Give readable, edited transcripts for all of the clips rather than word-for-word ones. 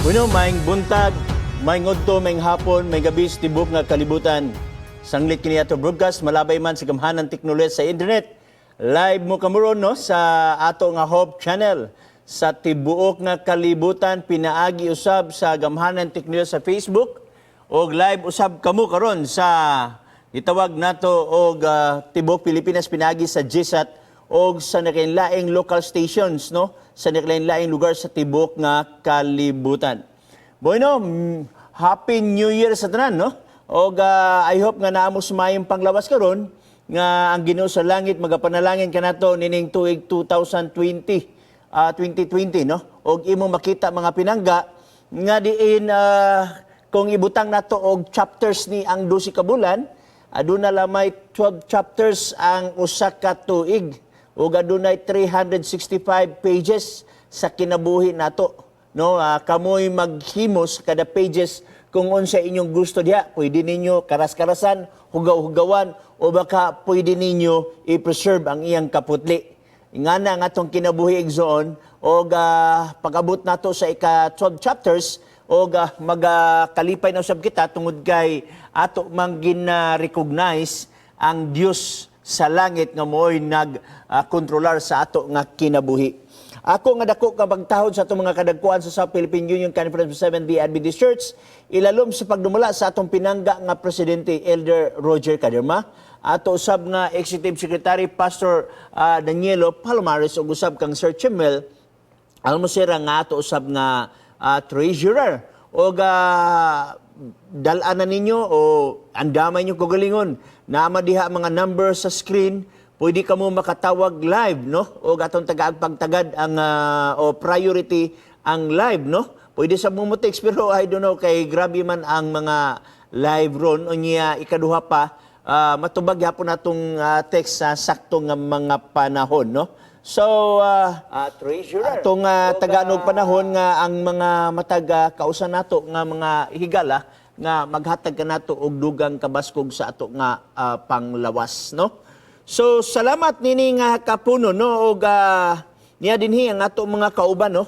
Bueno, maing buntag, maing udto, maing hapon, may gabi sa tibok nga kalibutan. Sanglit kini ato broadcast, malabay man sa gamhanan teknolohiya sa internet. Live mo kamuron no, sa ato nga Hope Channel. Sa tibuok nga kalibutan, pinaagi usab sa gamhanan teknolohiya sa Facebook. O live usab kamo karon sa itawag nato og tibuok Pilipinas pinaagi sa GSAT o sa nakalaing local stations no sa nakalaing lugar sa tibuok nga kalibutan. Bueno, Happy New Year sa tanan no. Og I hope nga naamo sumayong panglawas karon nga ang Ginoo sa langit magapanalangin kanato nining tuig 2020 no. Og imo makita mga pinangga nga diin kung ibutang nato og chapters ni ang 12 ka bulan, aduna lamay 12 chapters ang usa ka tuig ug adunay 365 pages sa kinabuhi nato no. Kamoy maghimos kada pages kung unsa inyong gusto diha. Pwede ninyo karas-karasan, hugaw-hugawan o baka pwede ninyo i-preserve ang iyang kaputli. Ingana nga atong kinabuhi igsoon og pag-abot nato sa ika-12 chapters og magakalipay na usab kita tungod kay ato mang gina-recognize ang Dios sa langit nga mo'y nag-kontrolar sa ato nga kinabuhi. Ako nga dako ka pagtahod sa atong mga kadagkuan sa South Philippine Union Conference of Seventh-day Adventist Church, ilalom sa pagdumula sa atong pinangga nga Presidente Elder Roger Caderma, ato usab nga Executive Secretary Pastor Danielo Palomares ug usab kang Sir Chimel Almosera nga ato usab nga Treasurer. O dalaan na ninyo o andamay nyo kagalingon na diha mga number sa screen. Pwede ka mo makatawag live, no? O atong tagaagpagtagad ang o priority ang live, no? Pwede sa mumutext, pero I don't know, kay grabe man ang mga live ron. O niya, ikaduha pa, matubag hapon natong text sa saktong mga panahon, no? So, Treasurer, atong taganog panahon nga ang mga matag kausan nato nga mga higala nga maghatag ka nato og dugang kabaskog sa ato nga panglawas, no? So, salamat nini nga kapuno, no? Og niya dinhi ang ato mga kauban, no?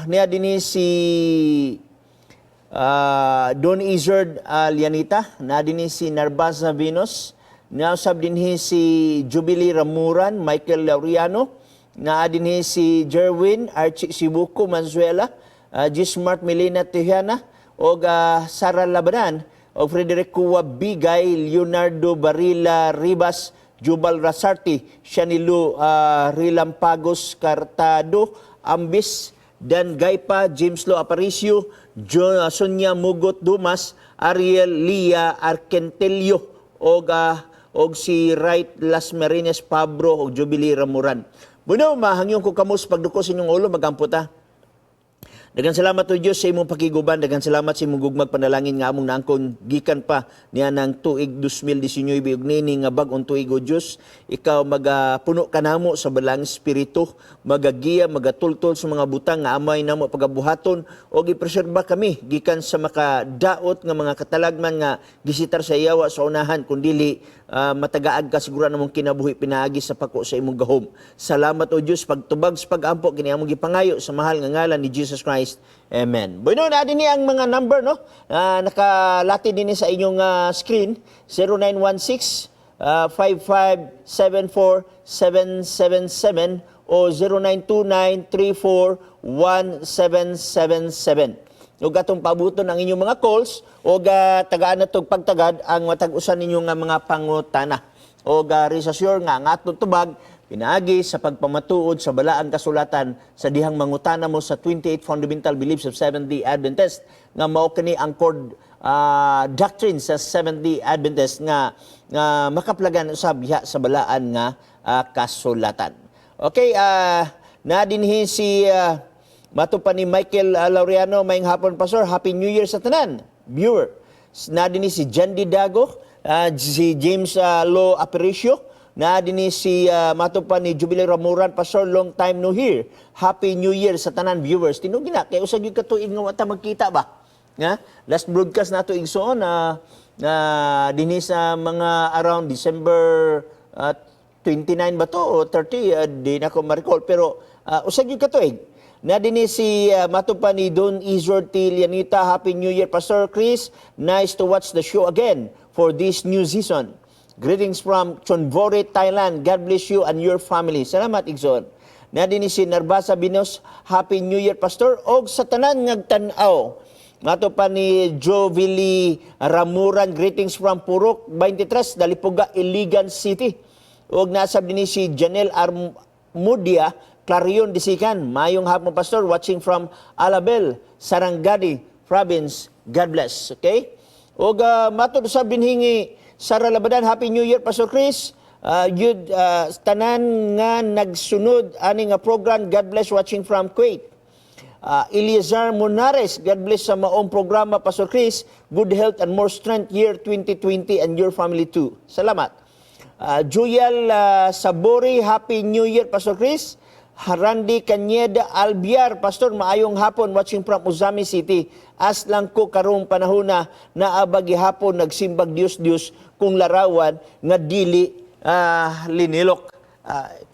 Niya dinhi si Don Izard Lianita, na dinhi si Narbaza Venus, na usab dinhi si Jubilee Ramuran, Michael Laureano, na dinhi si Jerwin Archie Sibuco Manzuela, Gismart Melina Tejana, og Sara Labanan, o Frederico Bigay, Leonardo Barila Ribas, Jubal Rasarti, Shanilu Rilampagos Cartado, Ambis, Dan Gaypa, James Lo Aparicio, Sonia Mugot Dumas, Ariel Lia Arkentelio, og si Wright Las Marines Pabro og Jubilee Ramuran. Bueno, mahangyon ko kamo sa pagduko sa inyong ulo, magamputa. Daghang salamat o Diyos sa imong pakiguban. Daghang salamat sa imong gugmag panalangin nga among naangkon gikan pa niya ng tuig 2019 ug nini nga bag-ong tuig o Diyos. Ikaw magapuno kanamo sa balang espiritu, magagiya, magatultol sa mga butang nga amay namo pagabuhaton og ipreserba kami gikan sa makadaot nga mga katalagman nga gisitar sa iyawa sa unahan kundili matagaag ka siguro namong kinabuhi pinaagi sa pako sa imong gahom. Salamat o Diyos pagtubag sa pag-ampo kini among gipangayo sa mahal nga ngalan ni Jesus Christ. Amen. Bueno, na din ang mga number, no? Nakalati din sa inyong screen, 0916 5574-777 o 0929-34-1777. Ug atong pabuton ang inyong mga calls o tagaan natong pagtagad ang matag-usan ninyo nga mga pangutana. O resasyor nga atong tubag pinaagi sa pagpamatuod sa balaang kasulatan sa dihang mangutana mo sa 28 Fundamental Beliefs of Seventh-day Adventist nga mao kini ang core doctrine sa Seventh-day Adventist nga makaplagan usab diha sa balaan nga kasulatan. Okay, na dinhi si mato pa ni Michael Laureano, maayong hapon Pastor, Happy New Year sa tanan viewer. Na dinhi si Jandy Dago, si James Lo Aparicio, na dinhi si mato pa ni Jubilee Ramuran, Pastor, long time no here. Happy New Year sa tanan viewers. Tinuod gina kay usag gyud katuig nga wata magkita ba? Nga last broadcast nato igsoon na dinhi sa mga around December 29 ba to o 30, di na ko ma-recall, pero usag gyud katuig. Na din si matupa ni Don Izor Tilianita. Happy New Year, Pastor Chris. Nice to watch the show again for this new season. Greetings from Chonburi, Thailand. God bless you and your family. Salamat, Igson. Na din si Narbasa Binos. Happy New Year, Pastor. Og sa tanan ngagtanaw. Matupa ni Jovili Ramuran. Greetings from Purok 23, Dalipuga, Iligan City. Og nasab din si Janelle Armudia, Clarion Disikan. Mayong hapon, Pastor, watching from Alabel, Sarangani Province. God bless. Okay? O matod sa binhingi Sara Labadan, Happy New Year, Pastor Chris. Tanan nga nagsunod ani nga program. God bless, watching from Kuwait. Eliazar Monares, God bless sa maong programa, Pastor Chris. Good health and more strength year 2020 and your family too. Salamat. Joyal Sabori, Happy New Year, Pastor Chris. Harandi Kanyeda Albiar, Pastor, maayong hapon, watching from Uzami City. As lang ko karong panahon na naabagi hapon nagsimbag Dios kung larawan nga dili linilok.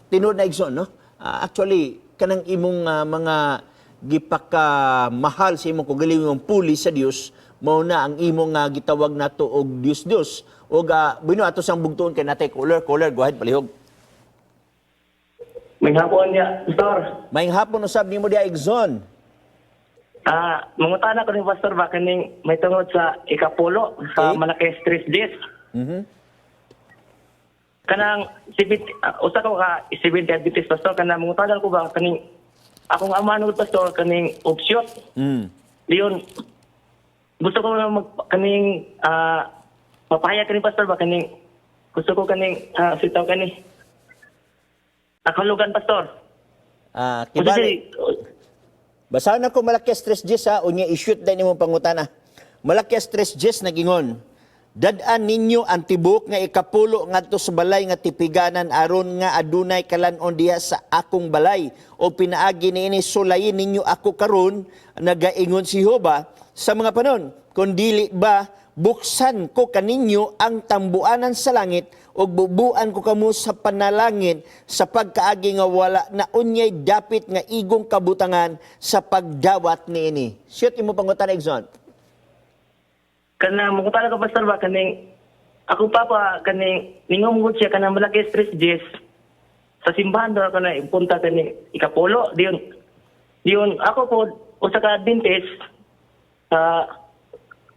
Tinud na igsoon, no? Actually, kanang imong mga gipaka mahal sa imong kagalingon puli sa Dios, mao na ang imong gitawag nato og Dios. Og bino ato sang bugtuon kay natay caller, go ahead, palihog. May hapon niya, Pastor. May hapon usab nimo dia Igson. Mangutana ko ni Pastor ba kaning may tungod sa ikapulo sa Okay. Malaki Stress Days. Kanang usa ko ka 70 Adventist, Pastor, kanang mangutana ko ba kaning akong amanod, Pastor, kaning option. Diyon gusto ko na kaning papahayag kaning, Pastor, ba kaning gusto ko kaning sitaw kaning nakalugan, Pastor. Kibali. Basahan na ko Malaki Stress Jess unya i-shoot din imong pangutana. Malaki Stress Jess nagingon. Dad-an ninyo ang tibok nga ikapulo ngadto sa balay nga tipiganan aron nga adunay kalanon diha sa akong balay o pinaagi niini sulayin ninyo ako karon, nagaingon si Jehova sa mga panon. Kung dili ba buksan ko kaninyo ang tambuanan sa langit o bubuan ko kamo sa panalangin sa pagkaagi nga wala na unyay dapit nga igong kabutangan sa pagdawat niini. Shoot imo pangutan, Exxon. Kana mangutana ko, Pastor, ba kaning akong papa kaning ningumugod siya kanang Malaki Stress Days sa simbahan daw kana ipunta kaning ikapulo diyon ako po usa ka Adventist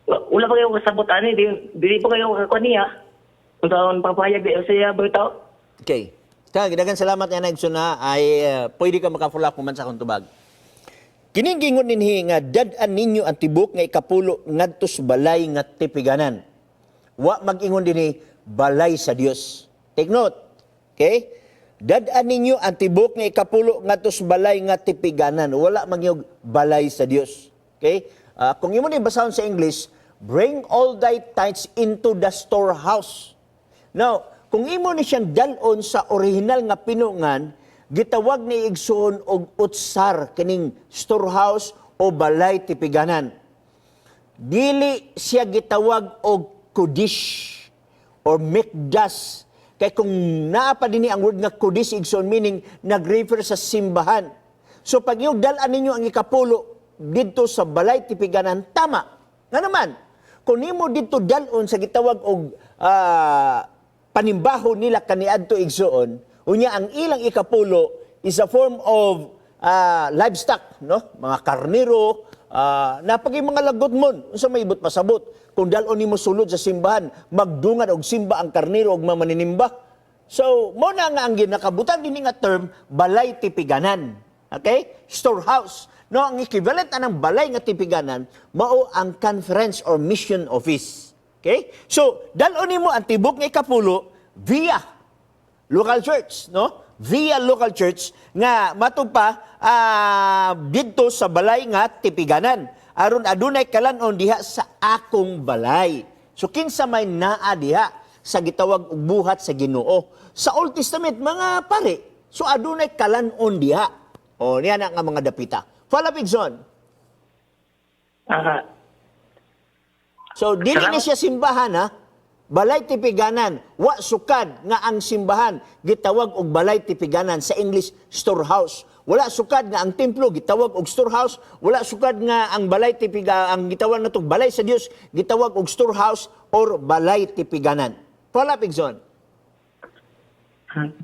wala pa kayo kasabot ani dili pa kayo kaniya kung taon papayag di siya bitaw. Okay. Daghang salamat nga Exxon ay pwede ka makafulak man sa akong tubag. Kining gingon ninhi nga dad-an ninyo ang tibok nga ikapulo ngadto sa balay nga tipiganan. Wa mag-ingon dinhi balay sa Dios. Take note. Okay? Dad-an ninyo ang tibok nga ikapulo ngadto sa balay nga tipiganan. Wala magyog balay sa Dios. Okay? Kung imo ni basahon sa English, bring all thy tithes into the storehouse. Now, kung imo ni siyang dalon sa original nga pinungan, gitawag ni Igsoon og utsar kining storehouse o balay tipiganan. Dili siya gitawag og kudish or mikdas. Kay kung naa pa dinhi ang word nga kudish, Igsoon, meaning nag-refer sa simbahan. So pag yung dalan ninyo ang ikapulo dito sa balay tipiganan, tama. Nga naman, kung nimo dito dalon sa gitawag og panimbaho nila kaniadto, Igsoon, unya ang ilang ikapulo is a form of livestock, no? Mga karniro, napagay mga lagot mon, unsa may ibot pasabot. Kung dalon nimo sulod sa simbahan, magdungan og simba ang karniro og mamanimba. So, mo na nga ang ginakabutan din nga term, balay tipiganan. Okay? Storehouse. No, ang equivalent anang balay nga tipiganan, mao ang conference or mission office. Okay? So, dalon nimo ang tibok nga ikapulo via local church, no? Via local church nga matupa didto sa balay nga tipiganan aron adunay kalanon diha sa akong balay. So kinsa may naa diha sa gitawag og buhat sa Ginoo. Sa Old Testament mga pare, so adunay kalanon diha. O niya na nga mga dapita. Follow up, Igsoon. So dili ni siya simbahan, ha? Balay tipiganan, wa sukad nga ang simbahan gitawag og balay tipiganan, sa English storehouse. wala sukad nga ang templo gitawag og storehouse, wala sukad nga ang balay tipiga ang gitawag nato balay sa Dios gitawag og storehouse or balay tipiganan. Follow up, Igsoon.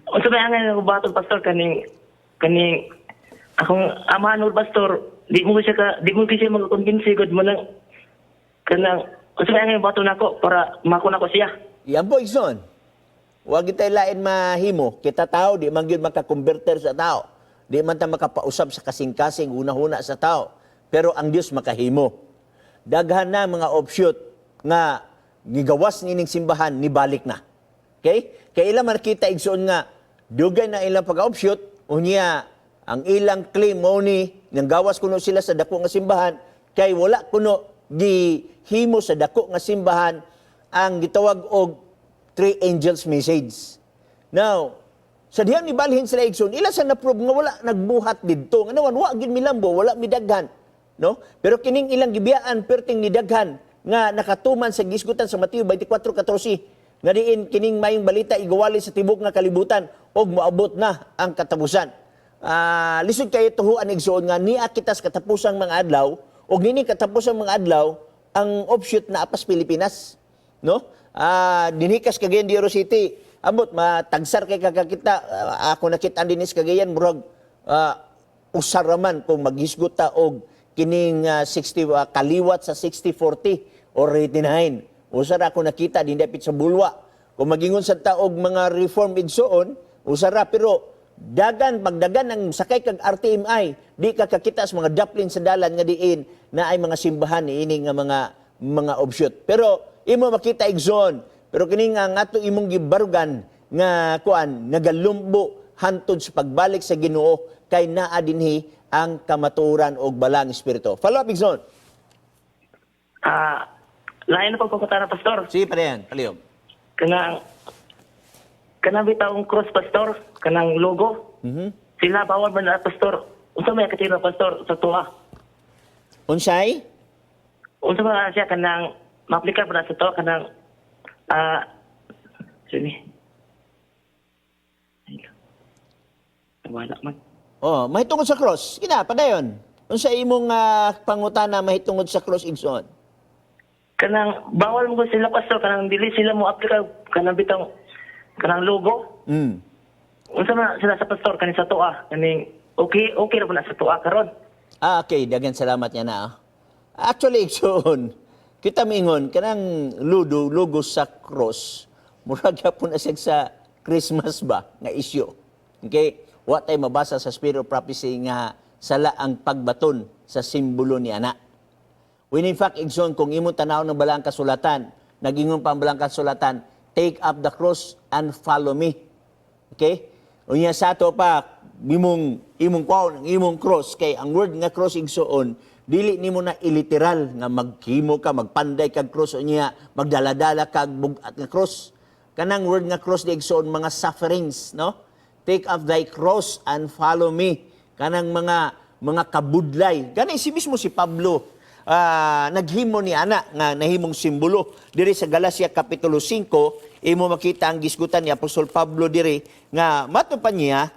Unsa ba ang baton pastor kaning akong amahan ug pastor, di mo siya magkumbinsi gud mo lang kanang unsa ba ang baton nako para makuna ko siya. Yan po, Igsoon. Huwag kita'y lain mahimo. Kita tao, di man yun makakonverter sa tao. Di man ta makapausap sa kasing-kasing, una-huna sa tao. Pero ang Diyos makahimo. Daghan na mga offshoot nga gigawas nining simbahan, nibalik na. Okay? Kaya ilang makita, Igsoon nga, dugay na ilang pag-offshoot, unya, ang ilang claim mo ni, nang gawas kuno sila sa dako nga simbahan, kay wala kuno gihimo sa dako nga simbahan, ang gitawag og three angels message. Now, sa dihang nibalhin sila Igsoon, ila sa na-prove nga wala nagbuhat didto. Nga naman, wa gid milambo, wala midaghan. No? Pero kining ilang gibiyaan, perting nidaghan, nga nakatuman sa gisgutan sa Mateo 24:14, nga diin kining mayong balita igawali sa tibok nga kalibutan, og moabot na ang katapusan. Lisod kayo tuhuan Igsoon nga niya kita sa katapusang mga adlaw, og nini katapusang mga adlaw, ang offshoot na apas Pilipinas. No? Dinikas Cagayan de Oro City. Amot, matagsar kay kakakita. Ako nakitaan dinis Cagayan, murag usaraman kung maghisgot ta og kining 60 kaliwat sa 60-40 or 89. Usara ako nakita din dapit sa bulwa. Kung magingon sa taog mga reform Igsoon, usara pero pagdagan ang sakay kag RTMI, di ka kakita sa mga daplin sa dalan nga diin na ay mga simbahan ini nga mga offshoot. Pero imo makita Igsoon, pero kini nga ngato imong gibarugan nga kuan nagalumbo hantod sa pagbalik sa Ginoo kay naa dinhi ang kamaturan og balang espiritu. Follow up Igsoon. Lain na pagkukutana pastor. Sige pa yan, palihog. Kanang bitawong cross pastor, kanang logo. Sila bawal man na pastor. Unsa may katira pastor sa tuwa? Unsay? Unsa ba siya kanang ma-apply pa na sa to kanang sini. Wala man. Oh, mahitungod sa cross. Ina, padayon. Unsa imong pangutana mahitungod sa cross Igsoon? Kanang bawal mo sila pastor kanang dili sila mo apply kanang bitang kanang logo. Unsa man sila sa pastor kaning sa tuwa kaning okay ra pa na sa tuwa karon. Okay, dagan salamat niya na. Actually Igsoon, kita mingon kanang logo sa cross, murag gyapon na siya sa Christmas ba nga issue. Okay? Wa tay mabasa sa Spirit of Prophecy nga sala ang pagbaton sa simbolo ni ana. When in fact, Igsoon, kung imo tanaw ng balang kasulatan, nagingon pa ang balang kasulatan, take up the cross and follow me. Okay? Unya sa ato pa, imong cross, kay ang word nga cross Igsoon, dili nimo na iliteral nga maghimo ka, magpanday kag cross unya, magdaladala kag bugat nga cross. Kanang word nga cross di Igsoon mga sufferings, no? Take up thy cross and follow me. Kanang mga kabudlay. Gani si mismo si Pablo naghimo ni ana nga nahimong simbolo diri sa Galacia kapitulo 5, imo makita ang gisgutan ni Apostol Pablo diri nga matupan niya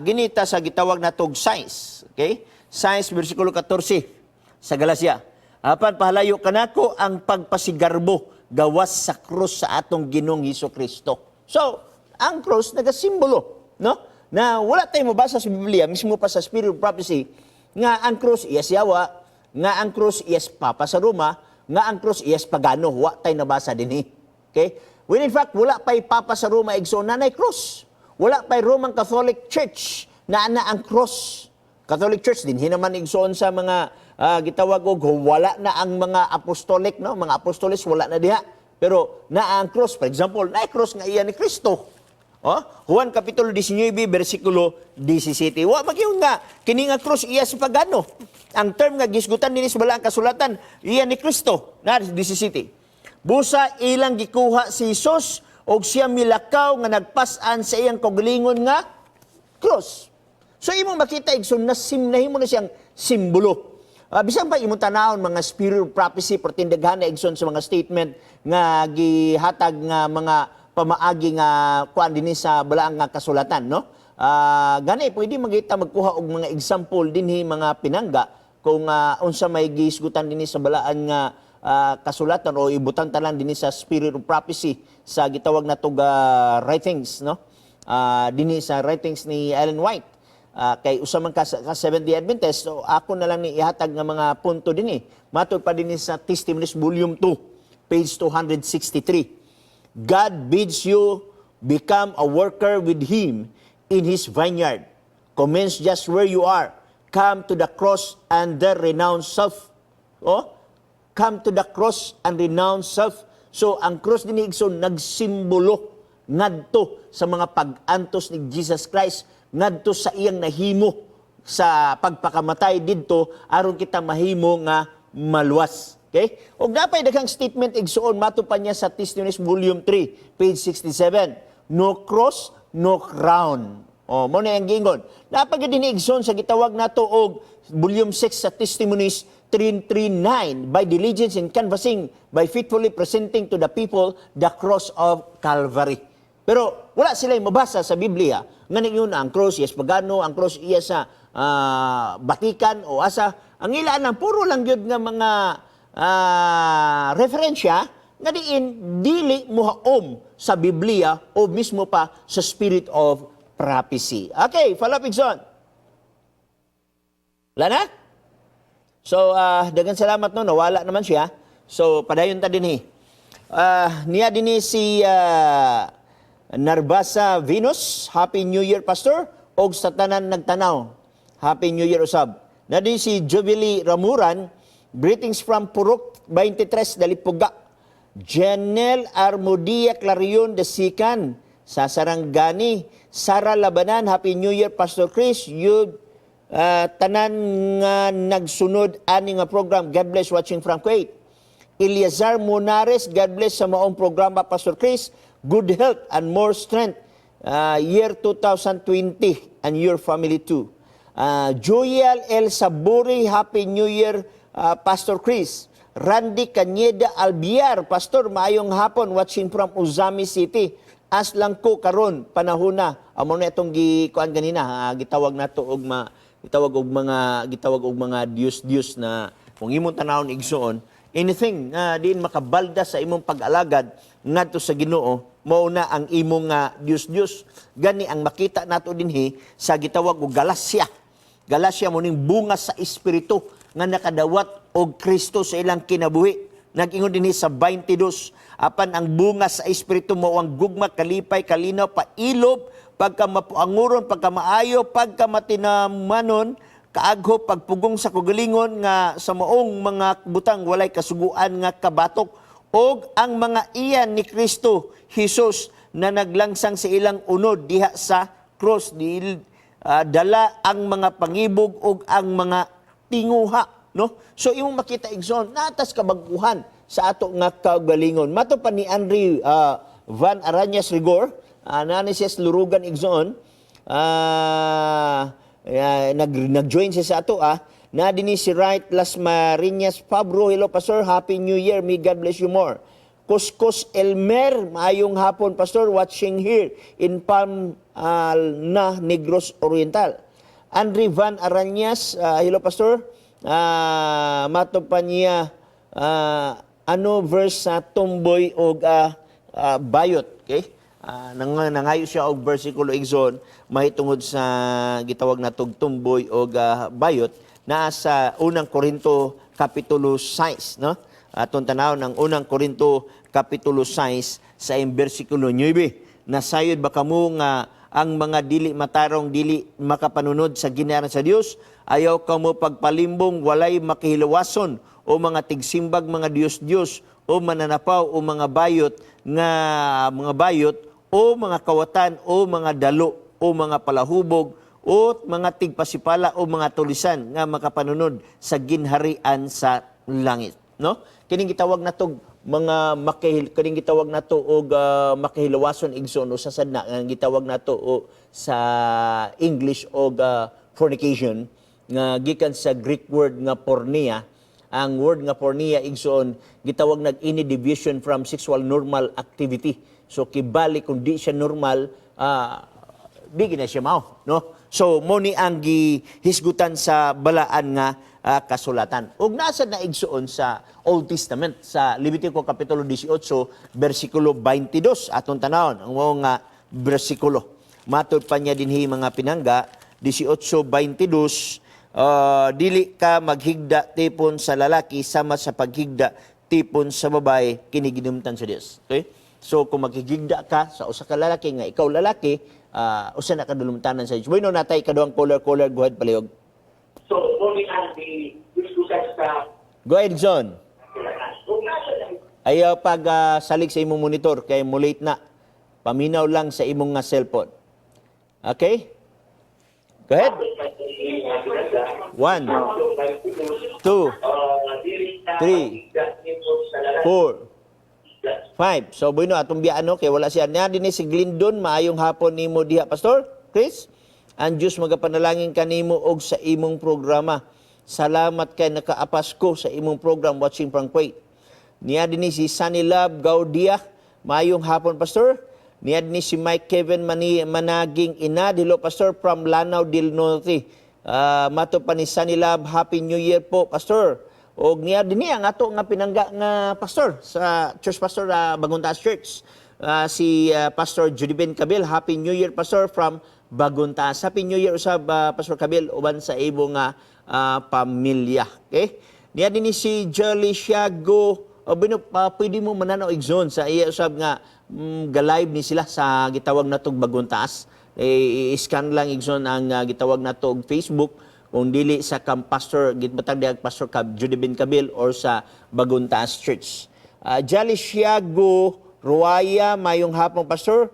ginita sa gitawag natog signs. Okay? Signs versikulo 14. Sa Galacia, apan pahalayo kanako ang pagpasigarbo gawas sa krus sa atong Ginoong Hesukristo. So, ang krus nagasimbolo, no? Na wala tayong mabasa sa Biblia, mismo pa sa Spirit of Prophecy, nga ang krus iyas Yawa, nga ang krus iyas Papa sa Roma, nga ang krus iyas pagano, wa tayong nabasa dinhi. Okay? When in fact, wala pa'y Papa sa Roma Igsoon na krus. Wala pa'y Roman Catholic Church na ang cross. Catholic Church din hinaman Igsoon sa mga gitawag og wala na ang mga apostolic, no? Mga apostoles wala na diha. Pero na ang cross, for example, na cross nga iya ni Kristo. Oh, Juan kapitulo 19 bersikulo 17. Wa magyud nga kini nga cross iya sa pagano. Ang term nga gisgutan dinhi sa balang kasulatan, iya ni Kristo, na 17. Busa ilang gikuha si Jesus og siya milakaw nga nagpas-an sa iyang kaugalingon nga cross. So imong makita Igsoon na nahimo na siyang simbolo. Bisan pa imong tanawon mga Spirit of Prophecy pertindaghan na Igsoon sa mga statement nga gihatag nga mga pamaagi nga kuan dinhi sa balaang nga kasulatan, no? Gani pwede magita magkuha og mga example dinhi mga pinangga kung unsa may gihisgutan dinhi sa balaan nga kasulatan o ibutang tanan dinhi sa spirit of prophecy sa gitawag natog writings, no? Dinhi sa writings ni Ellen White. Kay usa man ka Seventh-day Adventist, so ako na lang ni ihatag nga mga punto dinhi. Matod pa dinhi sa Testimonies Volume 2, page 263. God bids you become a worker with Him in His vineyard. Commence just where you are. Come to the cross and there renounce self. Come to the cross and renounce self. So, ang cross din igsoon nagsimbolo ngadto sa mga pag-antos ni Jesus Christ, ngadto sa iyang nahimo sa pagpakamatay didto aron kita mahimo nga maluwas. Okay? Og napay daghang statement igsuon mato pa niya sa Testimonies Volume 3, page 67. No cross, no crown. Mo na ang gingon. Napag din igsoon sa gitawag nato og Volume 6 sa Testimonies 339, by diligence in canvassing, by faithfully presenting to the people the cross of Calvary. Pero wala sila mabasa sa Biblia nga yun ang cross yes pagano, ang cross iya sa Batikan o asa. Ang ilaan ang puro lang yun nga mga referensya nga diin dili muhaom sa Biblia o mismo pa sa spirit of prophecy. Okay, follow up Igsoon. Lana? So, dagang salamat no, nawala naman siya. So, padayon ta din niya din si Narbasa Venus, Happy New Year, Pastor. Og sa tanan nagtanaw, Happy New Year usab. Na din si Jubilee Ramuran, greetings from Purok 23, Dalipuga. Janelle Armodia Clarion de Sican, sa Sarangani. Sara Labanan, Happy New Year, Pastor Chris. You tanan nga nagsunod ani nga program. God bless watching from Kuwait. Eliazar Monares, God bless sa maong programa Pastor Chris. Good health and more strength. Year 2020 and your family too. Joel El Saburi, Happy New Year Pastor Chris. Randy Cañeda Albiar, Pastor, maayong hapon watching from Uzami City. As lang ko karon panahon na. Amo na itong gikuan ganina, gitawag nato og gitawag og mga Dios na kung imong tanawon igsuon anything diin makabalda sa imong pag-alagad ngadto sa Ginoo mao na ang imong Dios gani ang makita nato dinhi sa gitawag og Galacia mo ning bunga sa espiritu nga nakadawat og Kristo sa ilang kinabuhi. Nag-ingon dinhi sa 22 apan ang bunga sa espiritu mao ang gugma, kalipay, kalinaw, pailob, pagka mapuanguron, pagka maayo, pagka matinamanon, kaagho, pagpugong sa kugalingon nga sa maong mga butang walay kasuguan nga kabatok, og ang mga iyan ni Kristo Jesus na naglangsang sa ilang unod diha sa cross, dala ang mga pangibog og ang mga tinguha, no? So imong makita igsoon natas kabaguhan sa ato nga kagalingon. Mato pa ni Andre Van Aranyas Rigor, Ananias Lurugan igsoon, nag-join siya sa ato na din si Wright Las Marinas Pablo, hello Pastor, Happy New Year, may God bless you more. Kuskus Elmer, maayong hapon Pastor, watching here in Palm na Negros Oriental. Andre Van Aranyas, hello Pastor, mato pa niya ano verse sa tumboy o bayot, okay? Nangayo siya og bersikulo igsoon mahitungod sa gitawag na tumboy o bayot na sa unang Korinto kapitulo 6, no? Atong tanaw ng unang Korinto kapitulo 6 sa bersikulo 9. Nasayod ba kamo nga ang mga dili matarong dili makapanunod sa ginharan sa Dios, ayaw kamo pagpalimbong walay makihilawason o mga tigsimbag mga Diyos o mananapaw o mga bayot o mga kawatan o mga dalo o mga palahubog o mga tigpasipala o mga tulisan nga makapanunod sa ginharian sa langit, no? Kining gitawag nato mga kining gitawag nato og makihilawason igsoon o sa sadna nga gitawag nato o sa English og fornication nga gikan sa Greek word nga porneia. Ang word nga porneia igsoon gitawag nag-any deviation from sexual normal activity. So kibali kung di siya normal, di gina siya mao, no? So mo ni ang gihisgutan sa balaan nga kasulatan. Ug nasa na igsuon sa Old Testament sa Levitico kapitulo 18 bersikulo 22 aton tanawon ang mao nga bersikulo. Matud pa niya dinhi mga pinangga 18:22 dili ka maghigda tipon sa lalaki sama sa paghigda tipon sa babae kini ginumtan sa Dios. Okay? So kung maghigda ka sa usa ka lalaki nga ikaw lalaki, usa na kadulumtanan sa Dios. Bueno natay kaduang color go ahead palihog. So, only ang diskusyon sa Go ahead, John. Ayaw pag salig sa imong monitor kay mo late na. Paminaw lang sa imong nga cellphone. Okay? Go ahead. 1, 2, 3, 4, 5. So, bueno, atong biyano kay wala siya. Niya din si Glindon, maayong hapon nimo diha, Pastor Chris. Ang Diyos magapanalangin kanimo og sa imong programa. Salamat kay nakaapas ko sa imong program Watching from Kuwait. Niya din si Sunny Love Gaudia, maayong hapon, Pastor. Niya din si Mike Kevin Managing Ina, dilo, Pastor, from Lanao del Norte. Mato pa ni Sunny Love, Happy New Year po, Pastor. O niya din ang ato nga pinangga nga pastor sa Church Pastor Baguntas Church. Si Pastor Judy Ben Cabil, Happy New Year, Pastor, from Baguntas. Happy New Year usab Pastor Cabil uban sa ibo nga pamilya. Okay? Niya din si Jolly Siago, pwede mo mananaw igsoon sa iya usab nga ga-live ni sila sa gitawag natog Baguntas. I-scan lang igsoon ang gitawag natog Facebook kung dili sa Pastor gitbatag diag Pastor Judy Ben Cabil or sa Baguntas Church. Jolly Siago Ruaya, mayong hapon, Pastor.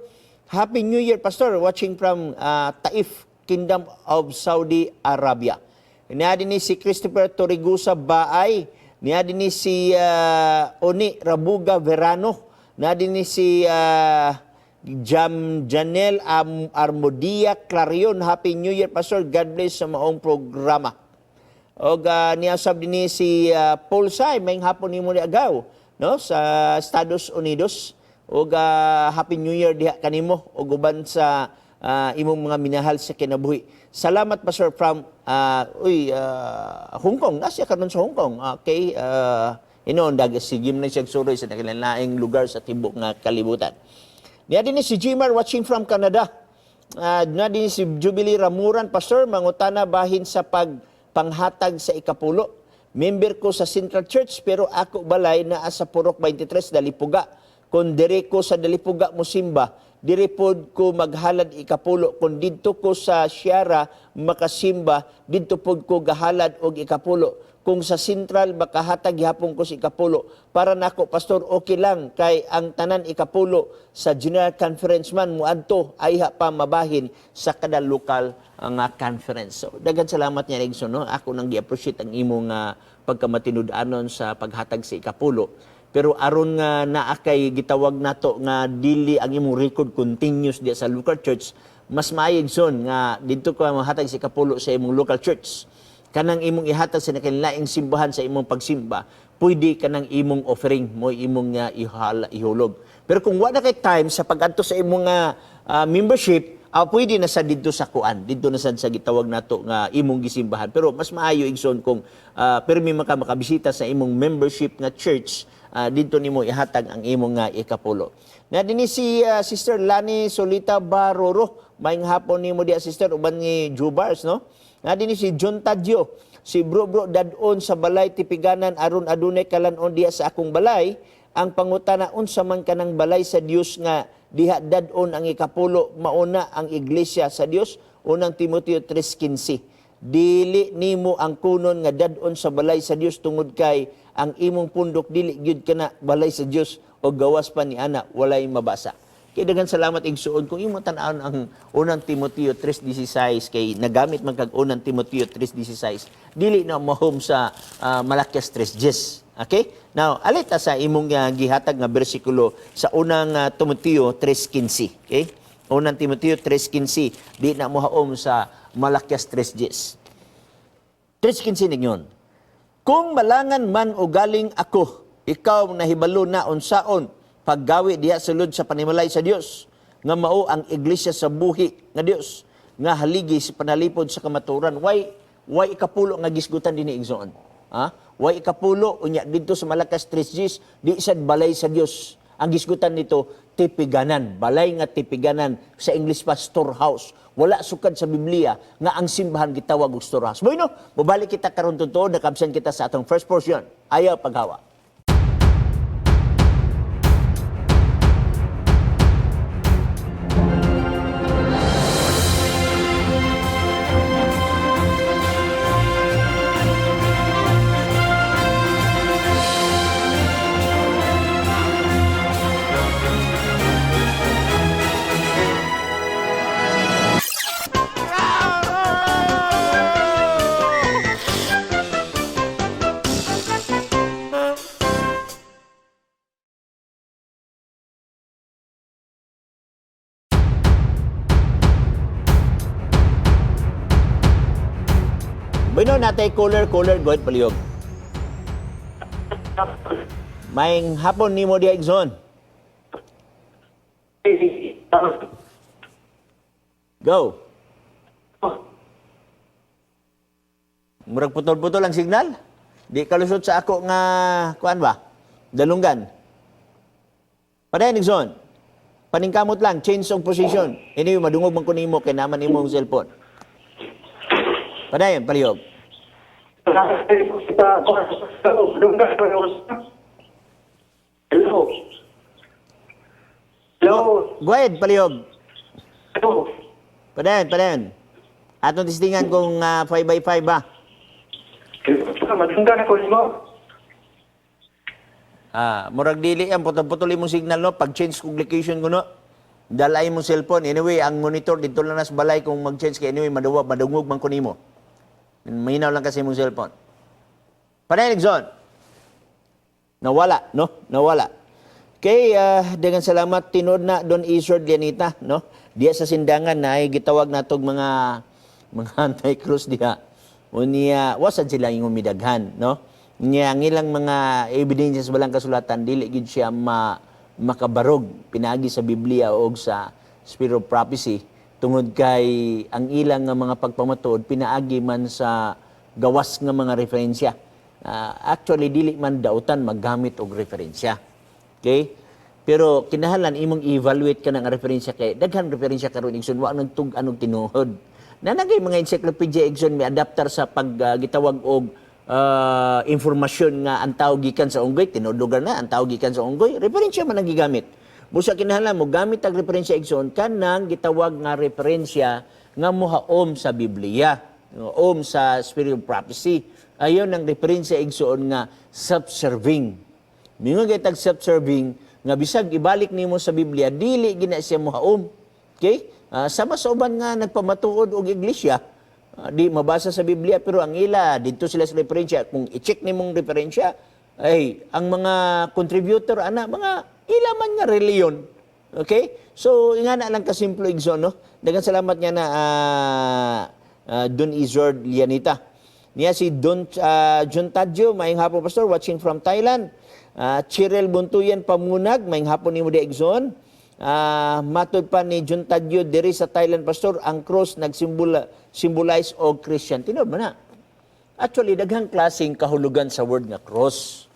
Happy New Year, Pastor. Watching from Taif, Kingdom of Saudi Arabia. Niya din si Christopher Torigusa Baay. Niya din si Oni Rabuga Verano. Niya din si Janel Armodia Clarion. Happy New Year, Pastor. God bless sa maong programa. O niya sab din si Paul Say, may hapon ni mo ni agaw, no, sa Estados Unidos. Og Happy New Year diha kanimo og uban sa imong mga minahal sa kinabuhi. Salamat, Pastor, from Hong Kong. Nasya karon sa Hong Kong. Okay, inondag si Gymnasium Suroy sa nakilaing lugar sa tibok nga kalibutan. Niya din si Jimar watching from Canada. Niya din si Jubilee Ramuran, Pastor, mangutana bahin sa panghatag sa ikapulo. Member ko sa Central Church pero ako balay naa sa Purok 23 Dalipuga. Kung dire ko sa Dalipuga musimba, dire pod ko maghalad ikapulo. Kung didto ko sa Sierra makasimba, didto pod ko gahalad og ikapulo. Kung sa Central makahatag gihapon ko sa ikapulo. Para nako, Pastor, okay lang kay ang tanan ikapulo sa General Conference man muadto ay pa mabahin sa kada lokal nga conference. So daghan salamat niya Egson, no? Ako nang gi-appreciate ang imong pagkamatinud-anon sa paghatag sa ikapulo. Pero aron nga naa kay gitawag nato nga dili ang imong record continuous diya sa local church, mas maayig son nga didto ka mahatag sa ikapulo sa imong local church. Kanang imong ihatag sa nakalaing simbahan sa imong pagsimba, pwede kanang imong offering mo imong ihulog. Pero kung wala kay time sa pag-adto sa imong membership, pwede na sa didto sa kuan, didto na sa gitawag nato nga imong gisimbahan. Pero mas maayo igsoon kung permi makabisita sa imong membership nga church, dito nimo ihatag ang imong ikapulo. Na dinhi si Sister Lani Solita Baroro, maayong hapon nimo diha, Sister, uban ni Jubars, no? Na dinhi si John Tadio, si bro dadon sa balay tipiganan aron adunay kalanon diha sa akong balay. Ang pangutana unsa man kanang balay sa Dios nga diha dadon ang ikapulo, mauna ang iglesia sa Dios. Unang Timoteo 3:15. Dili nimo ang kunon nga dadon sa balay sa Dios tungod kay ang imong pundok dili gyud kana balay sa Dios o gawas pa ni ana walay mabasa. Kay daghan salamat igsuon kung imong tan-awon ang unang Timoteo 3:16 kay nagamit man kag unang Timoteo 3:16 dili na mahom sa Malakias 3:10. Okay? Now, alita sa imong gihatag nga bersikulo sa unang Timoteo 3:15. Okay? Unang Timoteo 3:15 di na mohom sa Malakias 3:10. 3:15 ninyon. Kung malangan man o galing ako, ikaw nahibalo na unsaon paggawi diha sulod sa panimalay sa Dios. nga mao ang iglesia sa buhi nga Dios nga haligi sa panalipod sa kamaturan. Why ikapulo nga gisgutan dinhi igsoon? Ha? Why ikapulo unya didto sa Malakas 3:10 di sad balay sa Dios. Ang gisgutan nito tipiganan, balay nga tipiganan, sa English pa storehouse. Wala sukad sa Biblia nga ang simbahan gitawag og storehouse. Bueno, mobalik kita karon tutuod nakabsan kita sa atong first portion. Ayaw paghawa. Bueno, natay caller, go ahead palihog. Maing hapon nimo diha igsoon. Go. Murag putol-putol ang signal. Di kalusot sa ako nga kuan ba? Dalunggan. Padayon igsoon. Paningkamot lang, change of position. Anyway, madungog man ko nimo kay naman nimo ang cellphone. Padayon palihog. Hello. Hello. Go ahead, palihog. Hello. Padayon. Atong testingan kung 5x5 ba? Madunggan ako nimo. Murag dili ang putol-putol imong signal no pag change kog location ko no. Dalay mo cellphone. Anyway, ang monitor dito lang nas balay kung mag-change kay anyway madungog man ko nimo. Mahinaw lang kasi imong cellphone. Padayon igsoon. Nawala, no? Nawala. Kay dengan salamat tinod na Don Isord Lianita, no? Diya sa sindangan na ay gitawag natog mga anti-cross diha. Unya wasad sila yung umidaghan, no? Nya ang ilang mga evidences balang kasulatan dili gid siya makabarog pinagi sa Biblia o sa Spirit of Prophecy tungod kay ang ilang nga mga pagpamatuod pinaagi man sa gawas nga mga referensya. Actually dili man dautan maggamit og referensya. Okay? Pero kinahanglan imong evaluate ka ng referensya kay daghan referensya karon igsoon wa nang tug-an og tinuod. Nanagay mga encyclopedia igsoon may adapter sa paggitawag og informasyon nga ang tawag gikan sa unggoy tinudugan na ang tawag gikan sa unggoy referensya man ang gigamit. Busa kinahanglan mo gamit ang referensya igsoon kanang gitawag nga referensya nga mohaom sa Biblia, om sa Spirit of Prophecy. Ayon ang referensya igsoon nga self-serving. Mingon kay tag self-serving nga bisag ibalik nimo sa Biblia dili gina siya mohaom. Okay? Sama sa uban nga nagpamatuod og iglesia, di mabasa sa Biblia pero ang ila dito sila sa referensya kung i-check nimong referensya ay ang mga contributor ana mga ila man nga reliyon. Okay? So nga na lang kasimple igsoon no. Daghang salamat nga na Don Isord Lianita. Niya si Don John Tadjo, maayong hapon pastor, watching from Thailand. Chirel Buntuyan Pamunag, maayong hapon nimo di igsoon. Matod pa ni John Tadjo diri sa Thailand pastor, ang cross nag-symbolize og Christian. Tinod man na. Actually daghang klaseng kahulugan sa word nga cross.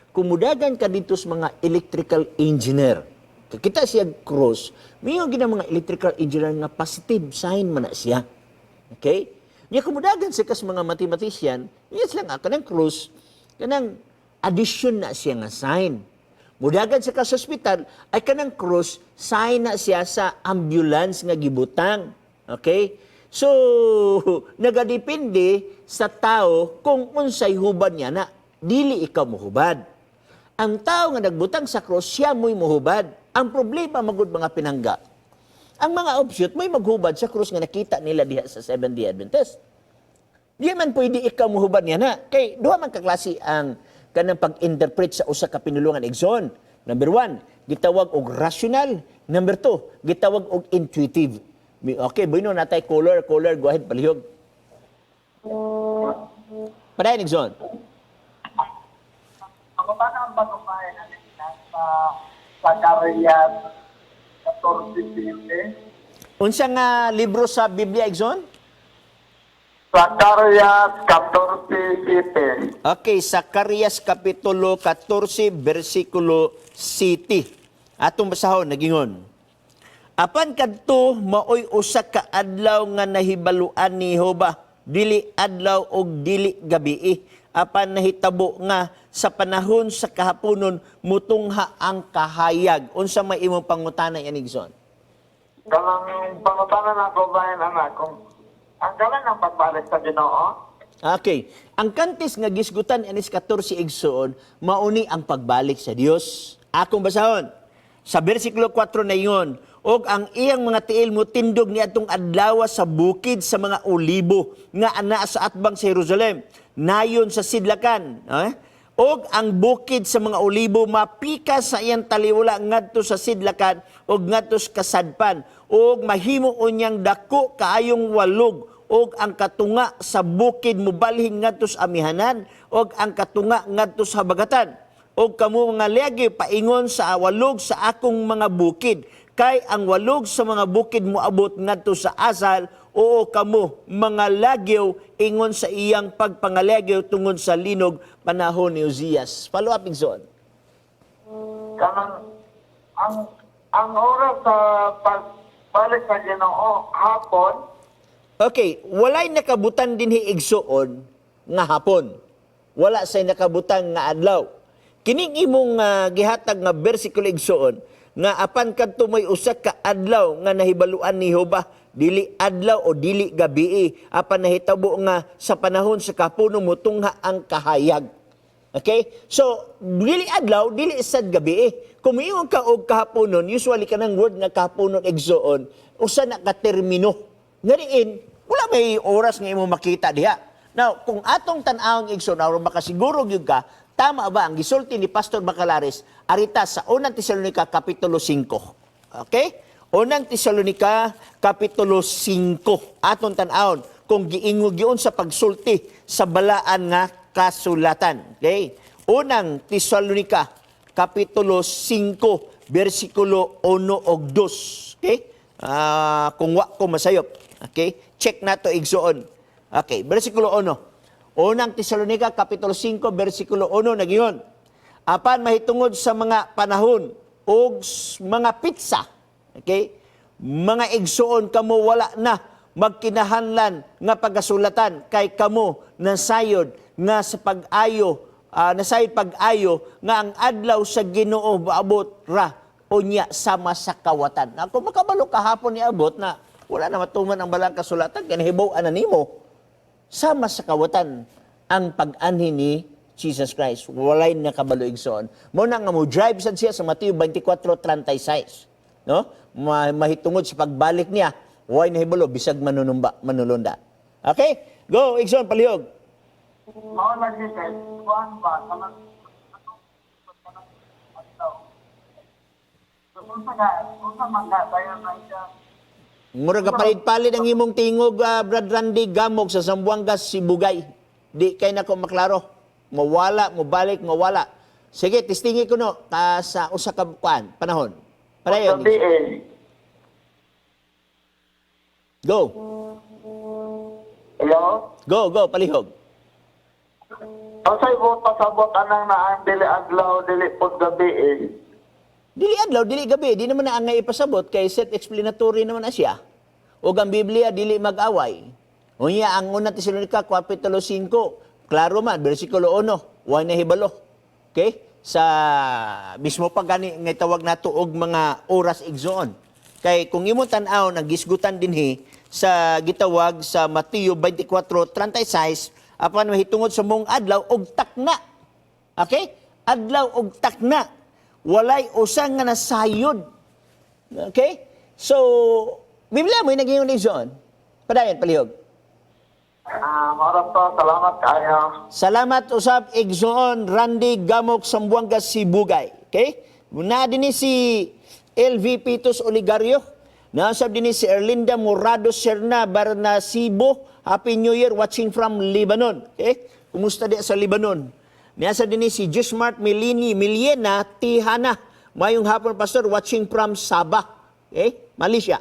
Kumudagan ka dito sa mga electrical engineer. Kita siya cross, mayroon gina mga electrical engineer nga positive sign man na siya. Okay? Niya kumudagan sa kas mga mathematician, niya sila nga kanang cross, kanang addition na siya nga sign. Mudagan sa kas hospital, ay kanang cross, sign na siya sa ambulance nga gibutang. Okay? So, nagadepende sa tao kung unsay hubad niya na, dili ikaw mohubad. Ang tao nga nagbutang sa cross, siya mo'y mohubad. Ang problema, magud mga pinangga. Ang mga offshoot, may maghubad sa cross nga nakita nila diha sa Seventh-day Adventist. Di man pwede ikaw mohubad niya na. Kay, duha man kaklase ang kanang pag-interpret sa usa ka pinulungan igsoon. Number 1, gitawag og rational. Number 2, gitawag og intuitive. Okay, bueno natay caller, go ahead, palihog. Padayon igsoon. Ako ba ang pagkumain natin sa pagkariyat 14:7. Unsa nga libro sa Biblia, Igsoon? Zacarias 14:7. Okay, Zacarias Kapitulo 14, versikulo 7. Atong basahon, nagingon. Apan kadto maoy usa ka adlaw nga nahibaluan ni Jehova, dili adlaw og dili gabii. Apan nahitabo nga sa panahon sa kahaponon mutungha ang kahayag. Unsa may imong pangutana yan, Igsoon? Kanang pangutanan ako bayan anak kung ang galan ng pagbalik sa Ginoo. Okay. Ang kantis nga gisgutan anis 14 Igsoon, mauni ang pagbalik sa Dios. Akong basahon. Sa versikulo 4 na iyon, og ang iyang mga tiil mo tindog ni atong adlaw sa bukid sa mga olibo nga ana sa atbang sa Jerusalem, nayon sa sidlakan. Og ang bukid sa mga olibo mapika sa iyang taliwala ngadto sa sidlakan og ngadto sa kasadpan, og mahimo unyang dako kaayong walog, og ang katunga sa bukid mobalhin ngadto sa amihanan, og ang katunga ngadto sa habagatan. Og kamo mga legi paingon sa walog sa akong mga bukid, kay ang walog sa mga bukid moabot ngadto sa asal. Oo kamo mga lagyo ingon sa iyang pagpangalagyo tungod sa linog panahon ni Uzias. Follow up, Igsoon. Kanang ang oras sa pagbalik sa Ginoo hapon. Okay, walay nakabutan din Igsoon nga hapon. Wala say nakabutan nga adlaw. Kining imong gihatag nga bersikulo, Igsoon, nga apan kadto may usa ka adlaw nga nahibaluan ni Jehova, dili adlaw o dili gabii, apan nahitabo nga sa panahon sa kahaponon mutungha ang kahayag. Okay? So, dili adlaw, dili sad gabii. Kung iyon ka og kahaponon, usually kanang word nga kahaponon, Igsoon, usa na ka termino. Ngariin, wala may oras nga imo makita diha. Now, kung atong tan-awon, Igsoon, aron makasiguro gyud ka, tama ba ang gisulti ni Pastor Bacalares arita sa unang Tesalonica Kapitulo 5. Okay? Unang Tesalonica Kapitulo 5. Aton tan-awon kung giingog yun sa pagsulti sa balaan nga kasulatan. Okay? Unang Tesalonica Kapitulo 5, versikulo 1 og 2. Okay? Kung wa ko masayop. Okay? Check na to, Igsoon. Okay, versikulo 1. Unang Tesalonica, Kapitulo 5, versikulo 1, nagingon. Apan mahitungod sa mga panahon o mga pitsa, okay? Mga igsoon, kamo wala na magkinahanlan nga pagasulatan, kay kamo nasayod nga sa pag-ayo, nasayod pag-ayo nga ang adlaw sa Ginoo maabot ra unya sama sa kawatan. Kung makabalo kahapon ni abot na wala na matuman ang balang kasulatan, kanahibaw-an na nimo, sama sa kawatan ang pag-anhi ni Jesus Christ. Walay nakabalo, Igsoon. Muna nga mo drive sad siya sa Mateo 24:36. No? Mahitungod sa pagbalik niya, walay nahibalo bisag manulunda. Okay? Go, Igsoon, palihog. Mao lagi kay kuan ba kanang unsa man dayon na siya. Mura ka palit-palit ang imong tingog, Brad Randy, gamog sa Zamboanga, Sibugay. Di kay nako maklaro. Mawala, mabalik, mawala. Sige, testingi ko no, sa usa ka kuan, panahon. Padayon. Go. Hello? Go, palihog. Unsay buot pasabot anang naang dili adlaw dili pud gabi eh. Dili adlaw, dili gabi, di naman na ang ipasabot kay self-explanatory naman na siya. O ang Biblia, dili mag-away. Unya, ang unang Tesalonica, Kapitulo 5, klaro man, versikulo 1, huwag na hibalo. Okay? Sa mismo pa gani, ngay tawag nato og mga oras igsoon. Kay kung imo tan-aw, nagisgutan dinhi sa gitawag sa Mateo 24:36, apan mahitungod sa mong adlaw og takna. Okay? Adlaw og takna. Walay usang nga nasayod. Okay? So, Biblia mo yung naging igsoon. Padayon, palihog. Maraming salamat kayo. Salamat usab igsoon Randy Gamok Sambuanga Sibugay. Okay? Muna din si LV Pitos Oligario. Nasab din si Erlinda Morado Serna Barnasibo. Happy New Year watching from Lebanon. Okay? Kumusta di sa Lebanon? Nasa din si Jusmart Miliena Tihana. Mayong hapon, Pastor, watching from Sabah. Okay? Malaysia.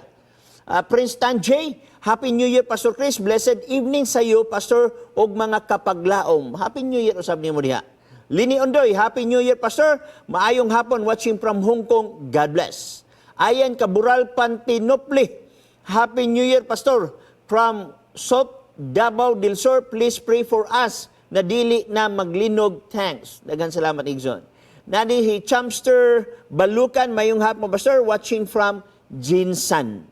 Prince Tanjay, Happy New Year, Pastor Chris. Blessed evening sa iyo, Pastor, og mga kapaglaom. Happy New Year, usab ni mo diha. Lini Ondoy, Happy New Year, Pastor. Maayong hapon, watching from Hong Kong. God bless. Ayan Kabural Pantinopli, Happy New Year, Pastor. From South Davao del Sur, please pray for us na dili na maglinog. Thanks. Daghang salamat, Igson. Nadi si Chamster Balukan, mayong hapon, Pastor, watching from Jinsan.